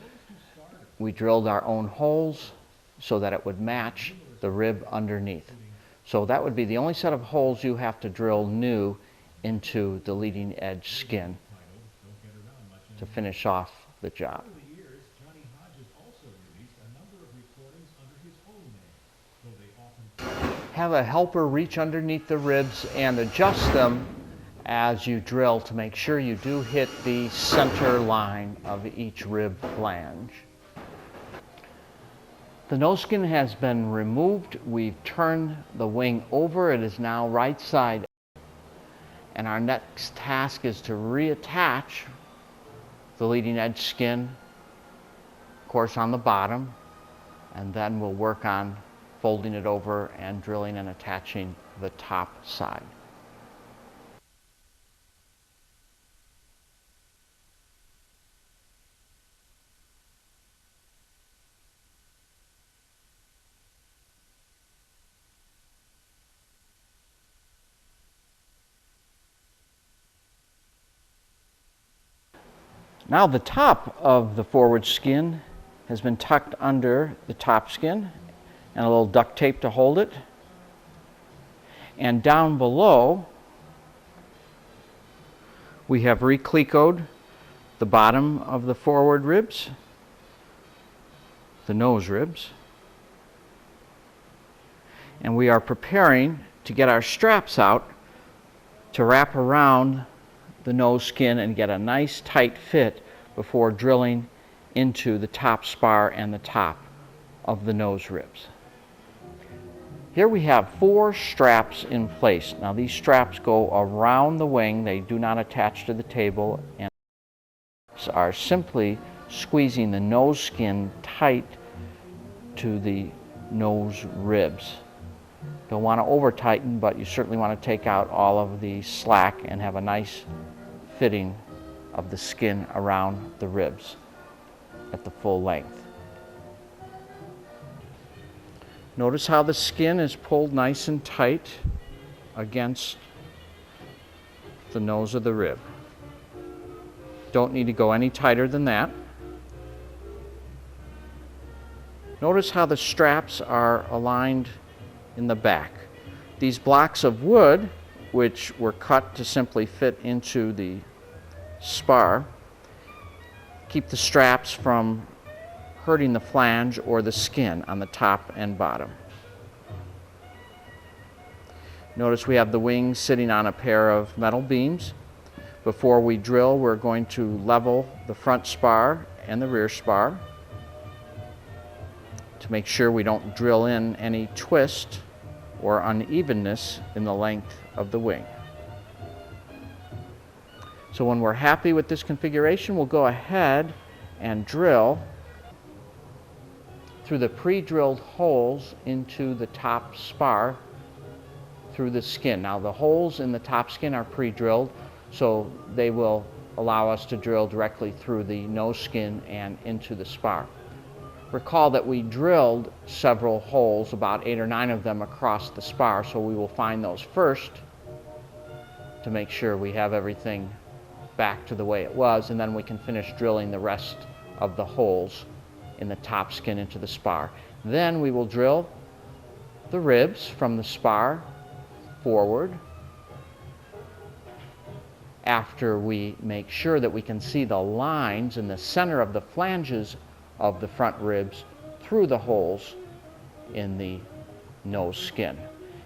We drilled our own holes so that it would match the rib underneath. So that would be the only set of holes you have to drill new into the leading edge skin to finish off the job. Have a helper reach underneath the ribs and adjust them as you drill to make sure you do hit the center line of each rib flange. The nose skin has been removed. We've turned the wing over. It is now right side up. And our next task is to reattach the leading edge skin, of course, on the bottom, and then we'll work on folding it over and drilling and attaching the top side. Now the top of the forward skin has been tucked under the top skin and a little duct tape to hold it. And down below, we have reclecoed the bottom of the forward ribs, the nose ribs, and we are preparing to get our straps out to wrap around the nose skin and get a nice tight fit before drilling into the top spar and the top of the nose ribs. Here we have 4 straps in place. Now these straps go around the wing. They do not attach to the table and are simply squeezing the nose skin tight to the nose ribs. Don't want to over tighten, but you certainly want to take out all of the slack and have a nice fitting of the skin around the ribs at the full length. Notice how the skin is pulled nice and tight against the nose of the rib. Don't need to go any tighter than that. Notice how the straps are aligned in the back. These blocks of wood, which were cut to simply fit into the spar, keep the straps from hurting the flange or the skin on the top and bottom. Notice we have the wings sitting on a pair of metal beams. Before we drill, we're going to level the front spar and the rear spar to make sure we don't drill in any twist or unevenness in the length of the wing. So when we're happy with this configuration, we'll go ahead and drill through the pre-drilled holes into the top spar through the skin. Now the holes in the top skin are pre-drilled, so they will allow us to drill directly through the nose skin and into the spar. Recall that we drilled several holes, about 8 or 9 of them across the spar, so we will find those first to make sure we have everything back to the way it was, and then we can finish drilling the rest of the holes in the top skin into the spar. Then we will drill the ribs from the spar forward after we make sure that we can see the lines in the center of the flanges of the front ribs through the holes in the nose skin.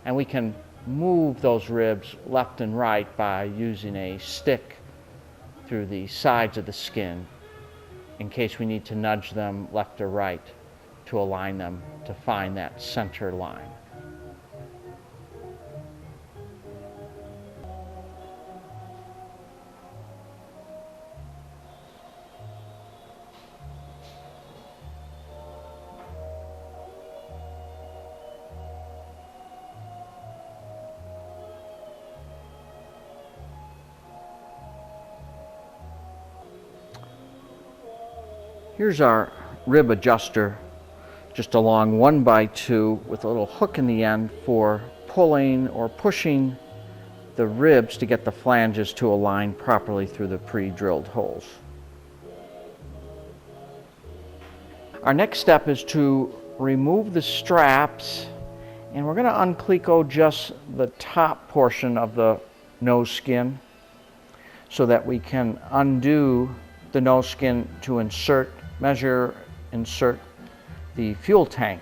And we can move those ribs left and right by using a stick through the sides of the skin in case we need to nudge them left or right to align them to find that center line. Here's our rib adjuster, just a long 1x2 with a little hook in the end for pulling or pushing the ribs to get the flanges to align properly through the pre-drilled holes. Our next step is to remove the straps, and we're going to unclico just the top portion of the nose skin so that we can undo the nose skin to insert the fuel tank.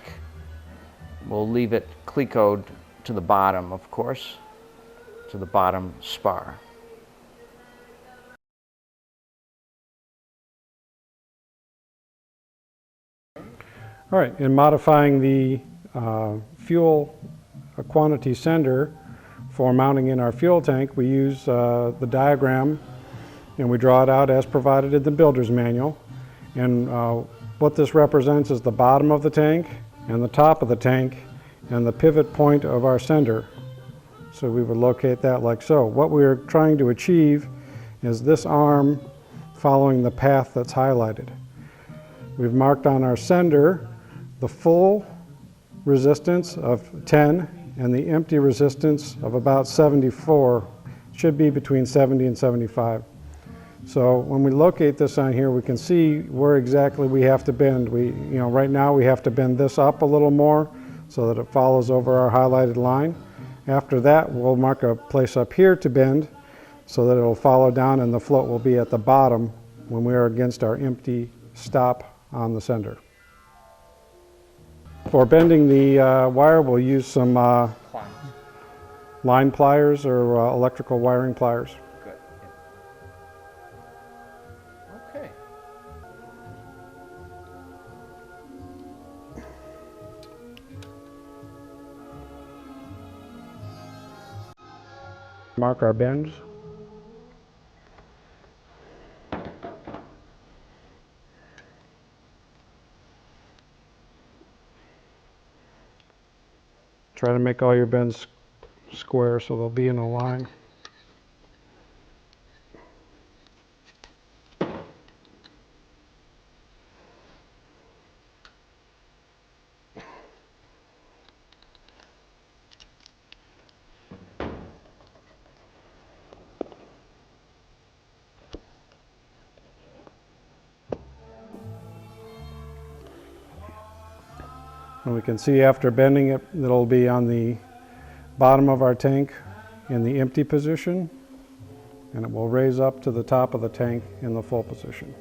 We'll leave it clicoed to the bottom, of course, to the bottom spar. All right, in modifying the fuel quantity sender for mounting in our fuel tank, we use the diagram and we draw it out as provided in the builder's manual. And what this represents is the bottom of the tank and the top of the tank and the pivot point of our sender. So we would locate that like so. What we're trying to achieve is this arm following the path that's highlighted. We've marked on our sender the full resistance of 10 and the empty resistance of about 74. It should be between 70 and 75. So when we locate this on here, we can see where exactly we have to bend. Right now we have to bend this up a little more so that it follows over our highlighted line. After that, we'll mark a place up here to bend so that it'll follow down and the float will be at the bottom when we are against our empty stop on the sender. For bending the wire, we'll use some line pliers or electrical wiring pliers. Good. Okay. Mark our bends. Try to make all your bends square so they'll be in a line. And we can see after bending it, it'll be on the bottom of our tank in the empty position, and it will raise up to the top of the tank in the full position.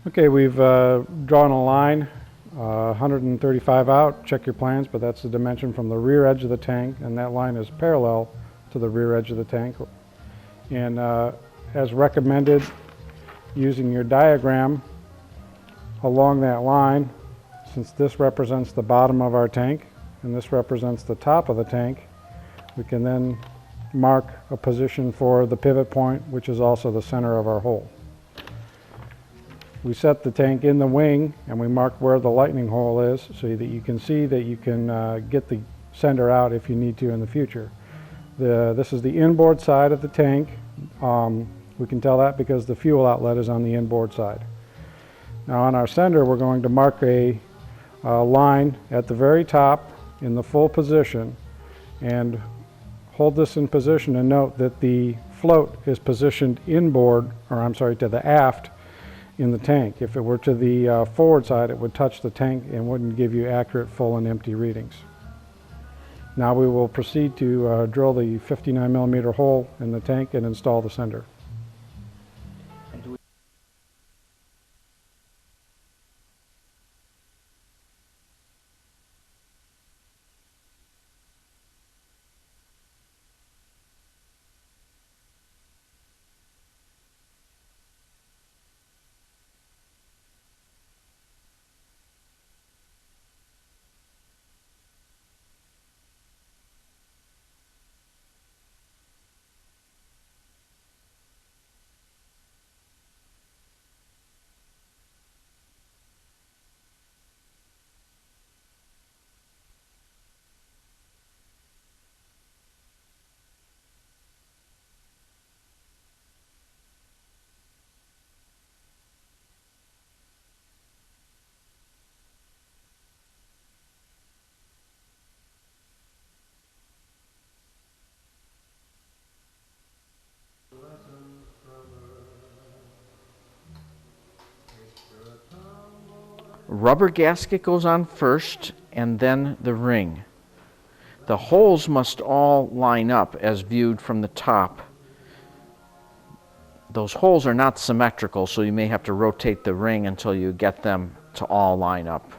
Okay, we've drawn a line 135 out. Check your plans, but that's the dimension from the rear edge of the tank, and that line is parallel to the rear edge of the tank. And as recommended, using your diagram along that line, since this represents the bottom of our tank and this represents the top of the tank, we can then mark a position for the pivot point, which is also the center of our hole. We set the tank in the wing and we mark where the lightning hole is so that you can see that you can get the sender out if you need to in the future. This is the inboard side of the tank. We can tell that because the fuel outlet is on the inboard side. Now on our sender, we're going to mark a line at the very top in the full position and hold this in position, and note that the float is positioned inboard, or I'm sorry, to the aft in the tank. If it were to the forward side, it would touch the tank and wouldn't give you accurate full and empty readings. Now we will proceed to drill the 59 millimeter hole in the tank and install the sender. Rubber gasket goes on first, and then the ring. The holes must all line up as viewed from the top. Those holes are not symmetrical, so you may have to rotate the ring until you get them to all line up.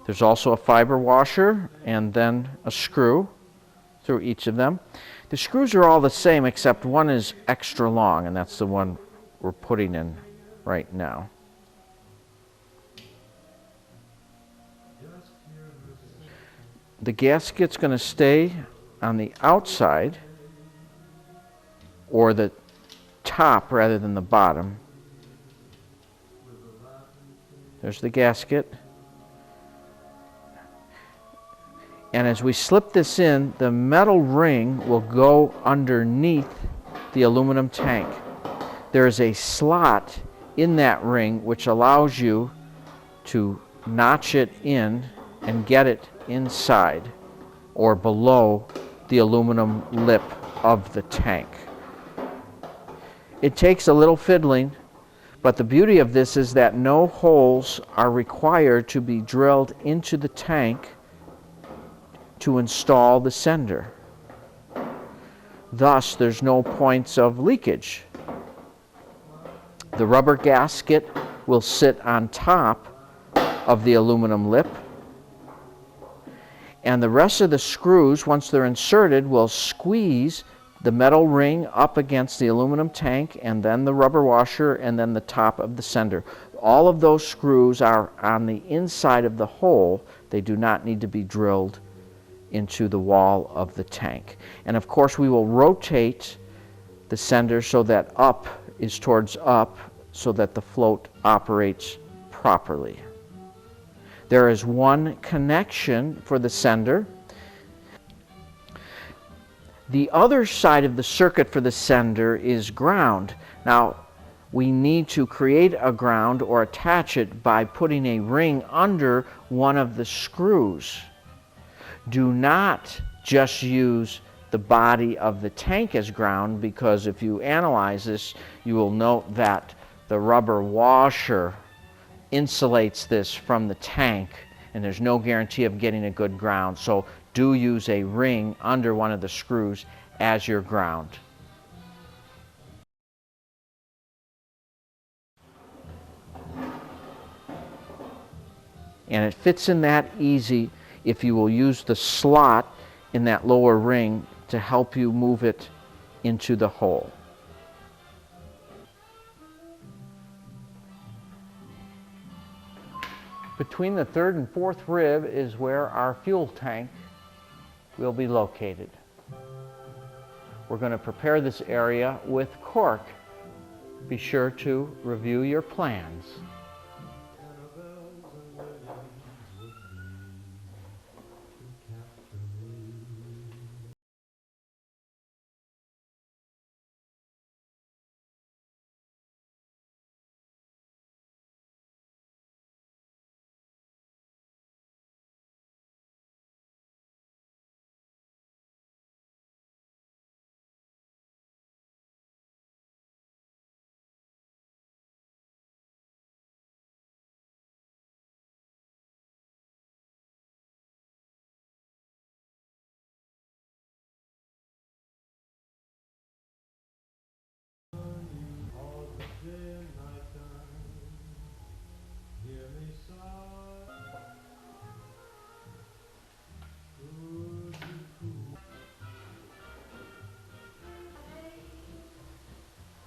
There's also a fiber washer and then a screw through each of them. The screws are all the same except one is extra long, and that's the one we're putting in right now. The gasket's going to stay on the outside, or the top rather than the bottom. There's the gasket. And as we slip this in, the metal ring will go underneath the aluminum tank. There is a slot in that ring which allows you to notch it in and get it inside or below the aluminum lip of the tank. It takes a little fiddling, but the beauty of this is that no holes are required to be drilled into the tank to install the sender. Thus, there's no points of leakage. The rubber gasket will sit on top of the aluminum lip, and the rest of the screws, once they're inserted, will squeeze the metal ring up against the aluminum tank, and then the rubber washer, and then the top of the sender. All of those screws are on the inside of the hole. They do not need to be drilled into the wall of the tank. And of course, we will rotate the sender so that up is towards up, so that the float operates properly. There is one connection for the sender. The other side of the circuit for the sender is ground. Now, we need to create a ground or attach it by putting a ring under one of the screws. Do not just use the body of the tank as ground, because if you analyze this, you will note that the rubber washer insulates this from the tank, and there's no guarantee of getting a good ground. So do use a ring under one of the screws as your ground. And it fits in that easy if you will use the slot in that lower ring to help you move it into the hole. Between the third and fourth rib is where our fuel tank will be located. We're going to prepare this area with cork. Be sure to review your plans.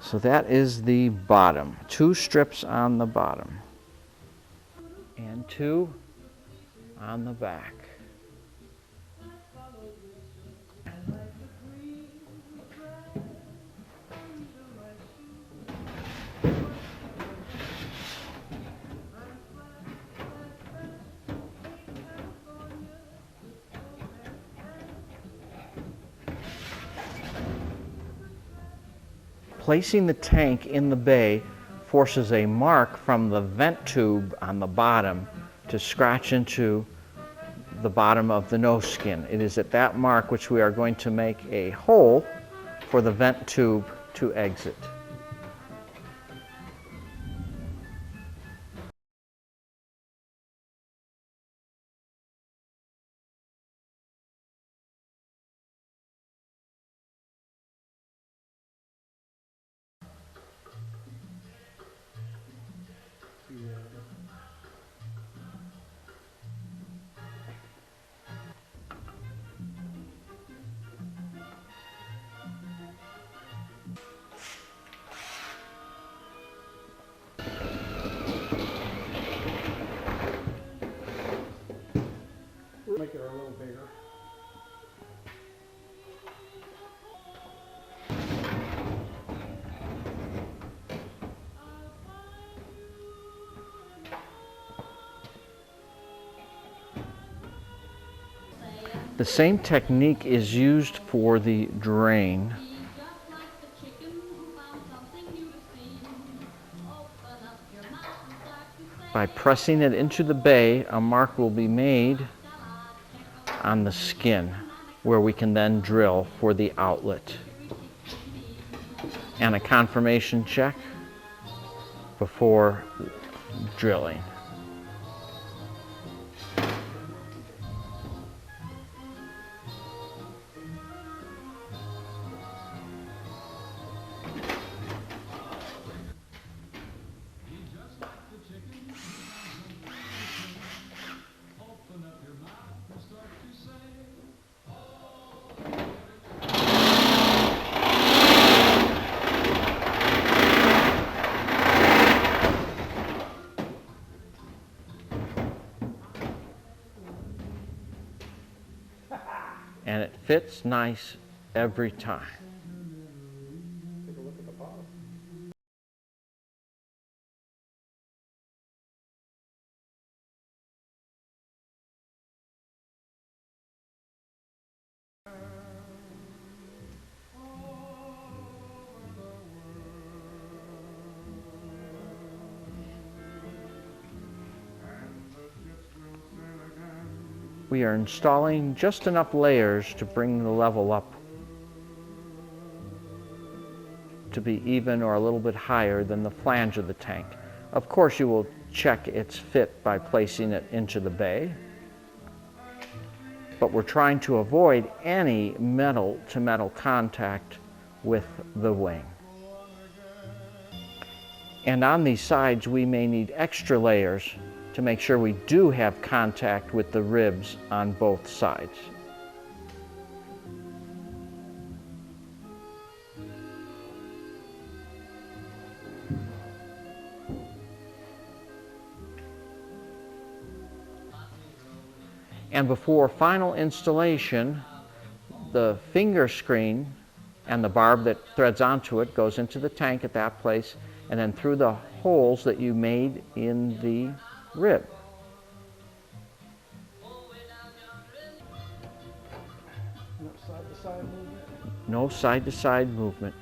So that is the bottom. 2 strips on the bottom and 2 on the back. Placing the tank in the bay forces a mark from the vent tube on the bottom to scratch into the bottom of the nose skin. It is at that mark which we are going to make a hole for the vent tube to exit. Make it a little bigger. The same technique is used for the drain. By pressing it into the bay, a mark will be made on the skin where we can then drill for the outlet. And a confirmation check before drilling. And it fits nice every time. Take a look at the bottom. We are installing just enough layers to bring the level up to be even or a little bit higher than the flange of the tank. Of course, you will check its fit by placing it into the bay, but we're trying to avoid any metal-to-metal contact with the wing. And on these sides, we may need extra layers to make sure we do have contact with the ribs on both sides. And before final installation, the finger screen and the barb that threads onto it goes into the tank at that place and then through the holes that you made in the rib. No side-to-side movement. No side-to-side movement.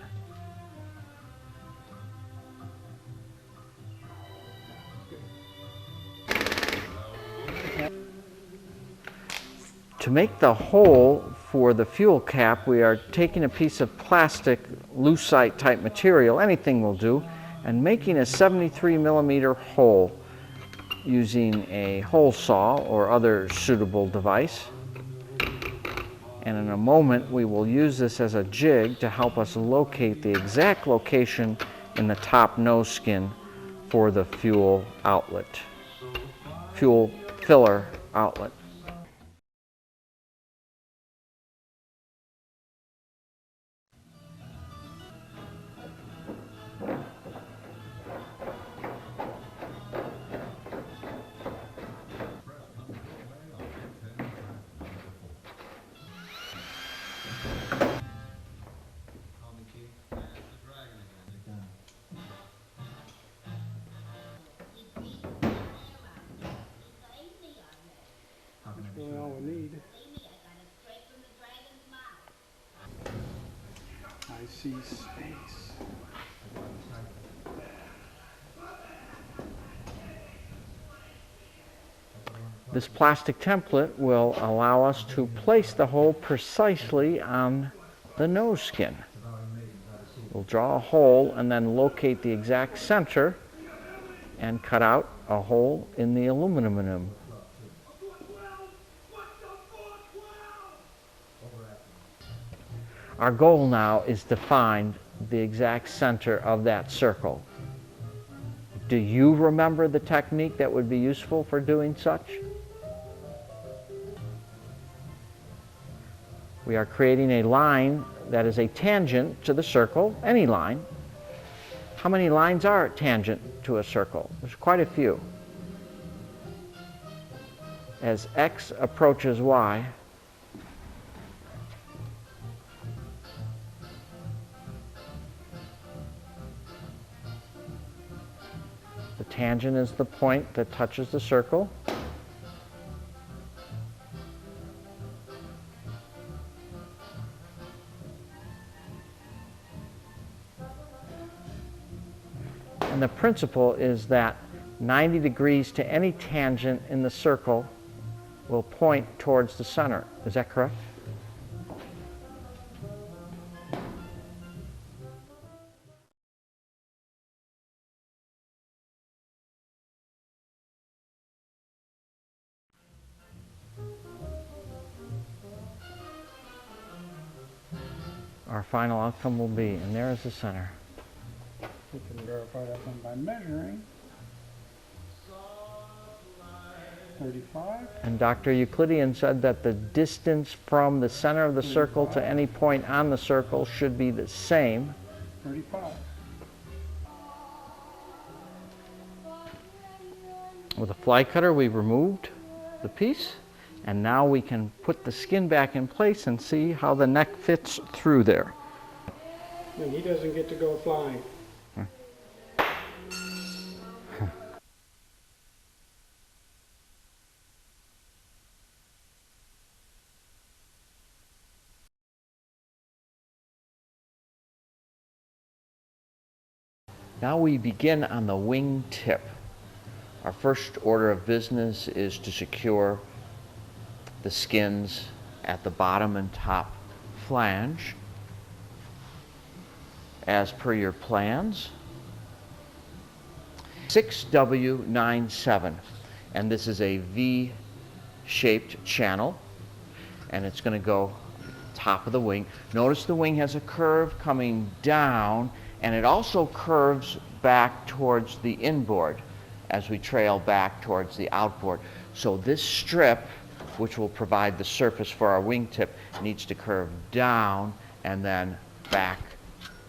To make the hole for the fuel cap, we are taking a piece of plastic, lucite type material, anything will do, and making a 73 millimeter hole using a hole saw or other suitable device. And in a moment, we will use this as a jig to help us locate the exact location in the top nose skin for the fuel outlet, fuel filler outlet. see space. This plastic template will allow us to place the hole precisely on the nose skin. We'll draw a hole and then locate the exact center and cut out a hole in the aluminum. Our goal now is to find the exact center of that circle. Do you remember the technique that would be useful for doing such? We are creating a line that is a tangent to the circle, any line. How many lines are tangent to a circle? There's quite a few. As x approaches y, the tangent is the point that touches the circle. And the principle is that 90 degrees to any tangent in the circle will point towards the center. Is that correct? Our final outcome will be, and there is the center. We can verify that one by measuring. 35. And Dr. Euclidean said that the distance from the center of the circle to any point on the circle should be the same. 35. With a fly cutter, we've removed the piece, and now we can put the skin back in place and see how the neck fits through there. And he doesn't get to go flying. Now we begin on the wing tip. Our first order of business is to secure the skins at the bottom and top flange. As per your plans, 6W97, and this is a V-shaped channel, and it's going to go top of the wing. Notice the wing has a curve coming down, and it also curves back towards the inboard as we trail back towards the outboard. So this strip, which will provide the surface for our wingtip, needs to curve down and then back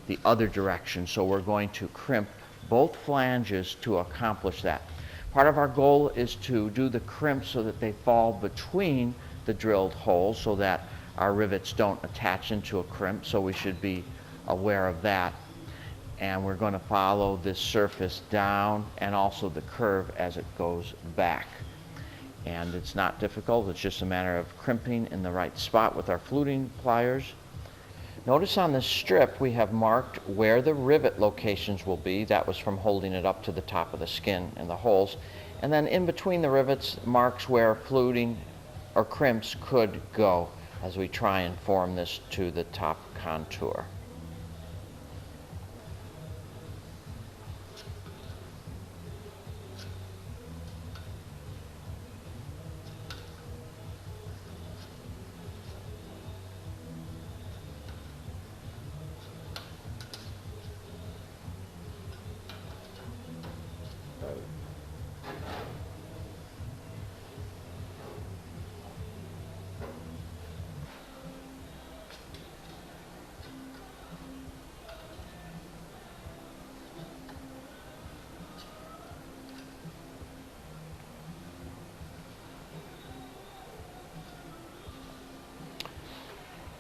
the other direction. So we're going to crimp both flanges to accomplish that. Part of our goal is to do the crimp so that they fall between the drilled holes so that our rivets don't attach into a crimp, so we should be aware of that. And we're going to follow this surface down and also the curve as it goes back. And it's not difficult, it's just a matter of crimping in the right spot with our fluting pliers. Notice on this strip we have marked where the rivet locations will be. That was from holding it up to the top of the skin and the holes. And then in between the rivets marks where fluting or crimps could go as we try and form this to the top contour.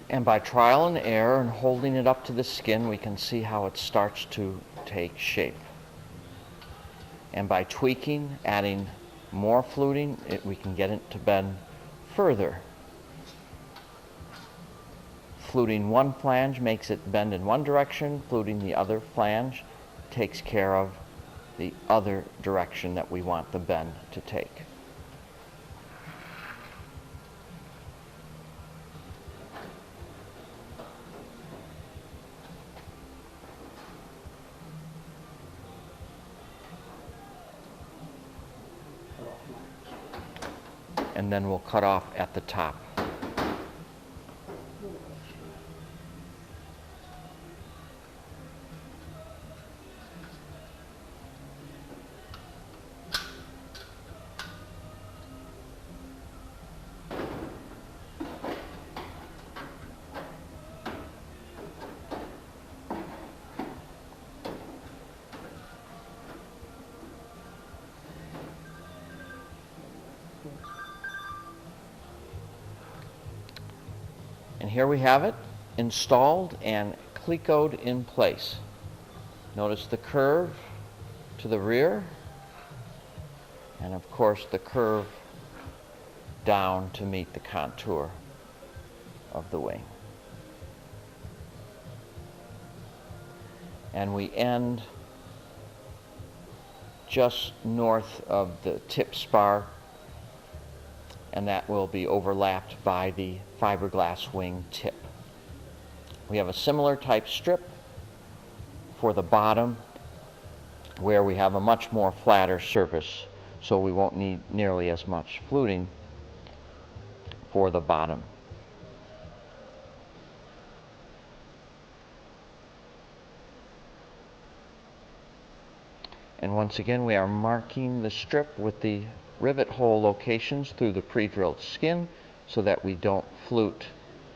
And by trial and error and holding it up to the skin, we can see how it starts to take shape. And by tweaking, adding more fluting, we can get it to bend further. Fluting one flange makes it bend in one direction. Fluting the other flange takes care of the other direction that we want the bend to take. And then we'll cut off at the top. And here we have it installed and clecoed in place. Notice the curve to the rear, and of course the curve down to meet the contour of the wing. And we end just north of the tip spar, and that will be overlapped by the fiberglass wing tip. We have a similar type strip for the bottom, where we have a much more flatter surface, so we won't need nearly as much fluting for the bottom. And once again, we are marking the strip with the rivet hole locations through the pre-drilled skin so that we don't flute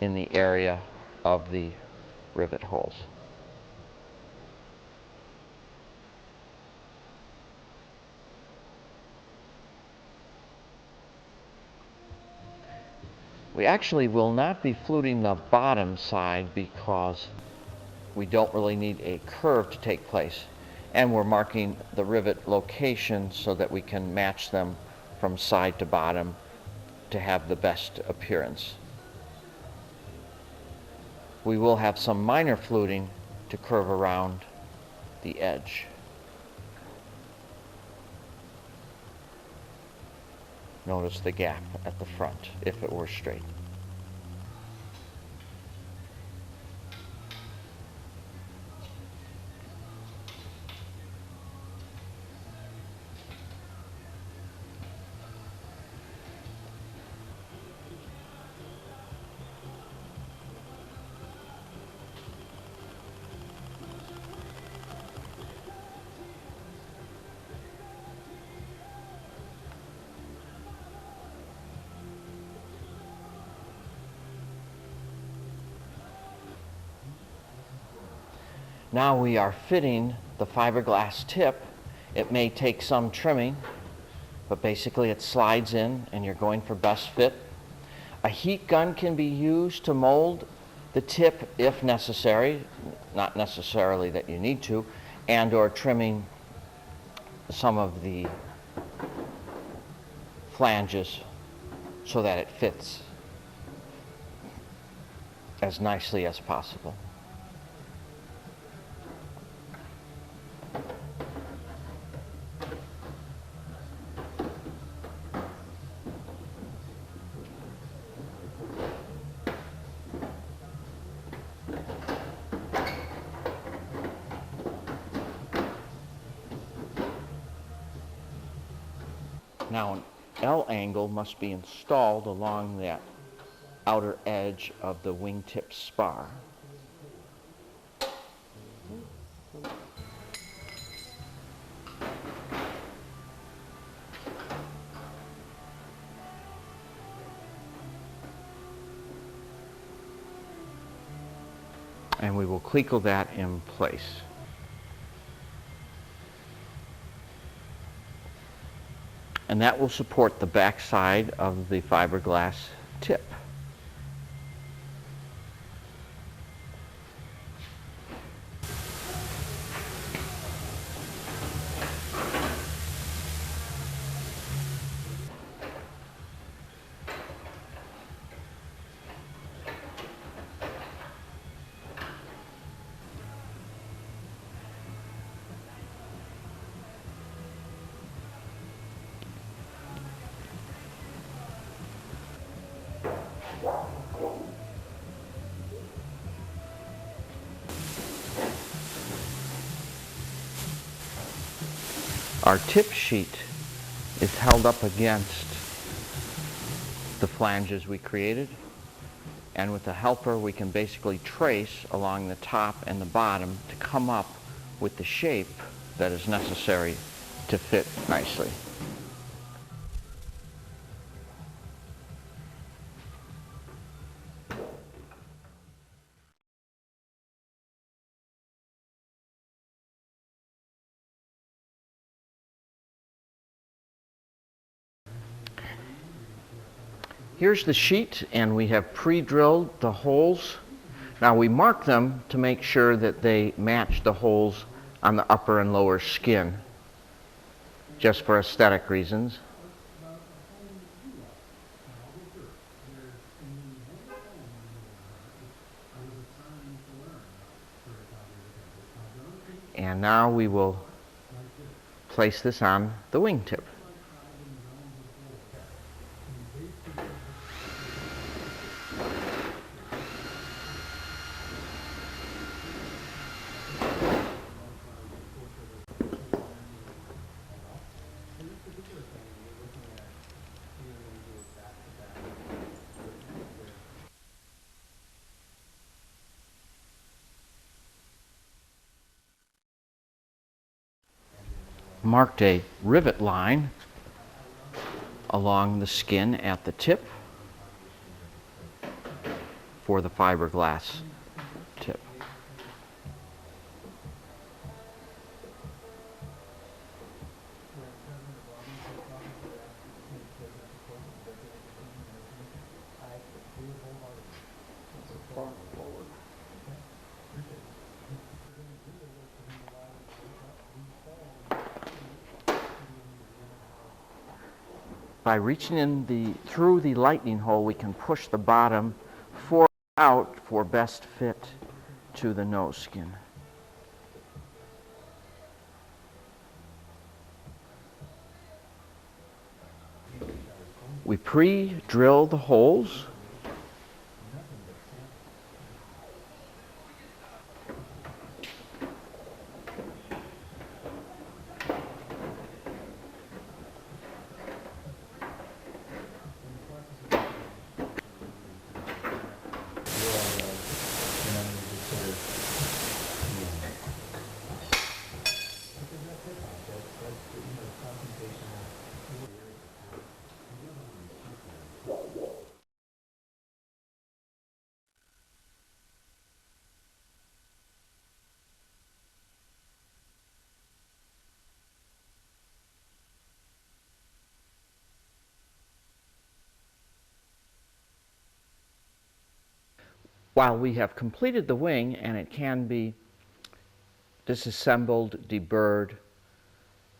in the area of the rivet holes. We actually will not be fluting the bottom side because we don't really need a curve to take place. And we're marking the rivet location so that we can match them from side to bottom to have the best appearance. We will have some minor fluting to curve around the edge. Notice the gap at the front if it were straight. Now we are fitting the fiberglass tip. It may take some trimming, but basically it slides in and you're going for best fit. A heat gun can be used to mold the tip if necessary, not necessarily that you need to, and or trimming some of the flanges so that it fits as nicely as possible. Now an L angle must be installed along that outer edge of the wingtip spar. And we will cleco that in place. And that will support the back side of the fiberglass tip. Our tip sheet is held up against the flanges we created, and with the helper we can basically trace along the top and the bottom to come up with the shape that is necessary to fit nicely. Here's the sheet, and we have pre-drilled the holes. Now we mark them to make sure that they match the holes on the upper and lower skin, just for aesthetic reasons. And now we will place this on the wingtip. Marked a rivet line along the skin at the tip for the fiberglass tip. By reaching in through the lightning hole, we can push the bottom forward out for best fit to the nose skin. We pre-drill the holes. While we have completed the wing and it can be disassembled, deburred,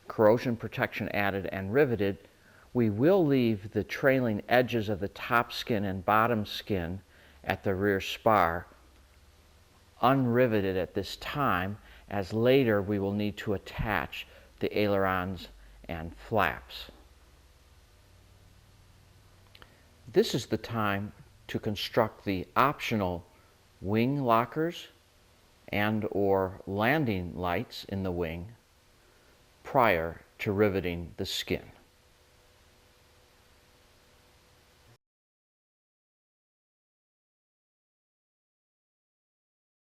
corrosion protection added, and riveted, we will leave the trailing edges of the top skin and bottom skin at the rear spar unriveted at this time, as later we will need to attach the ailerons and flaps. This is the time to construct the optional wing lockers and or landing lights in the wing prior to riveting the skin.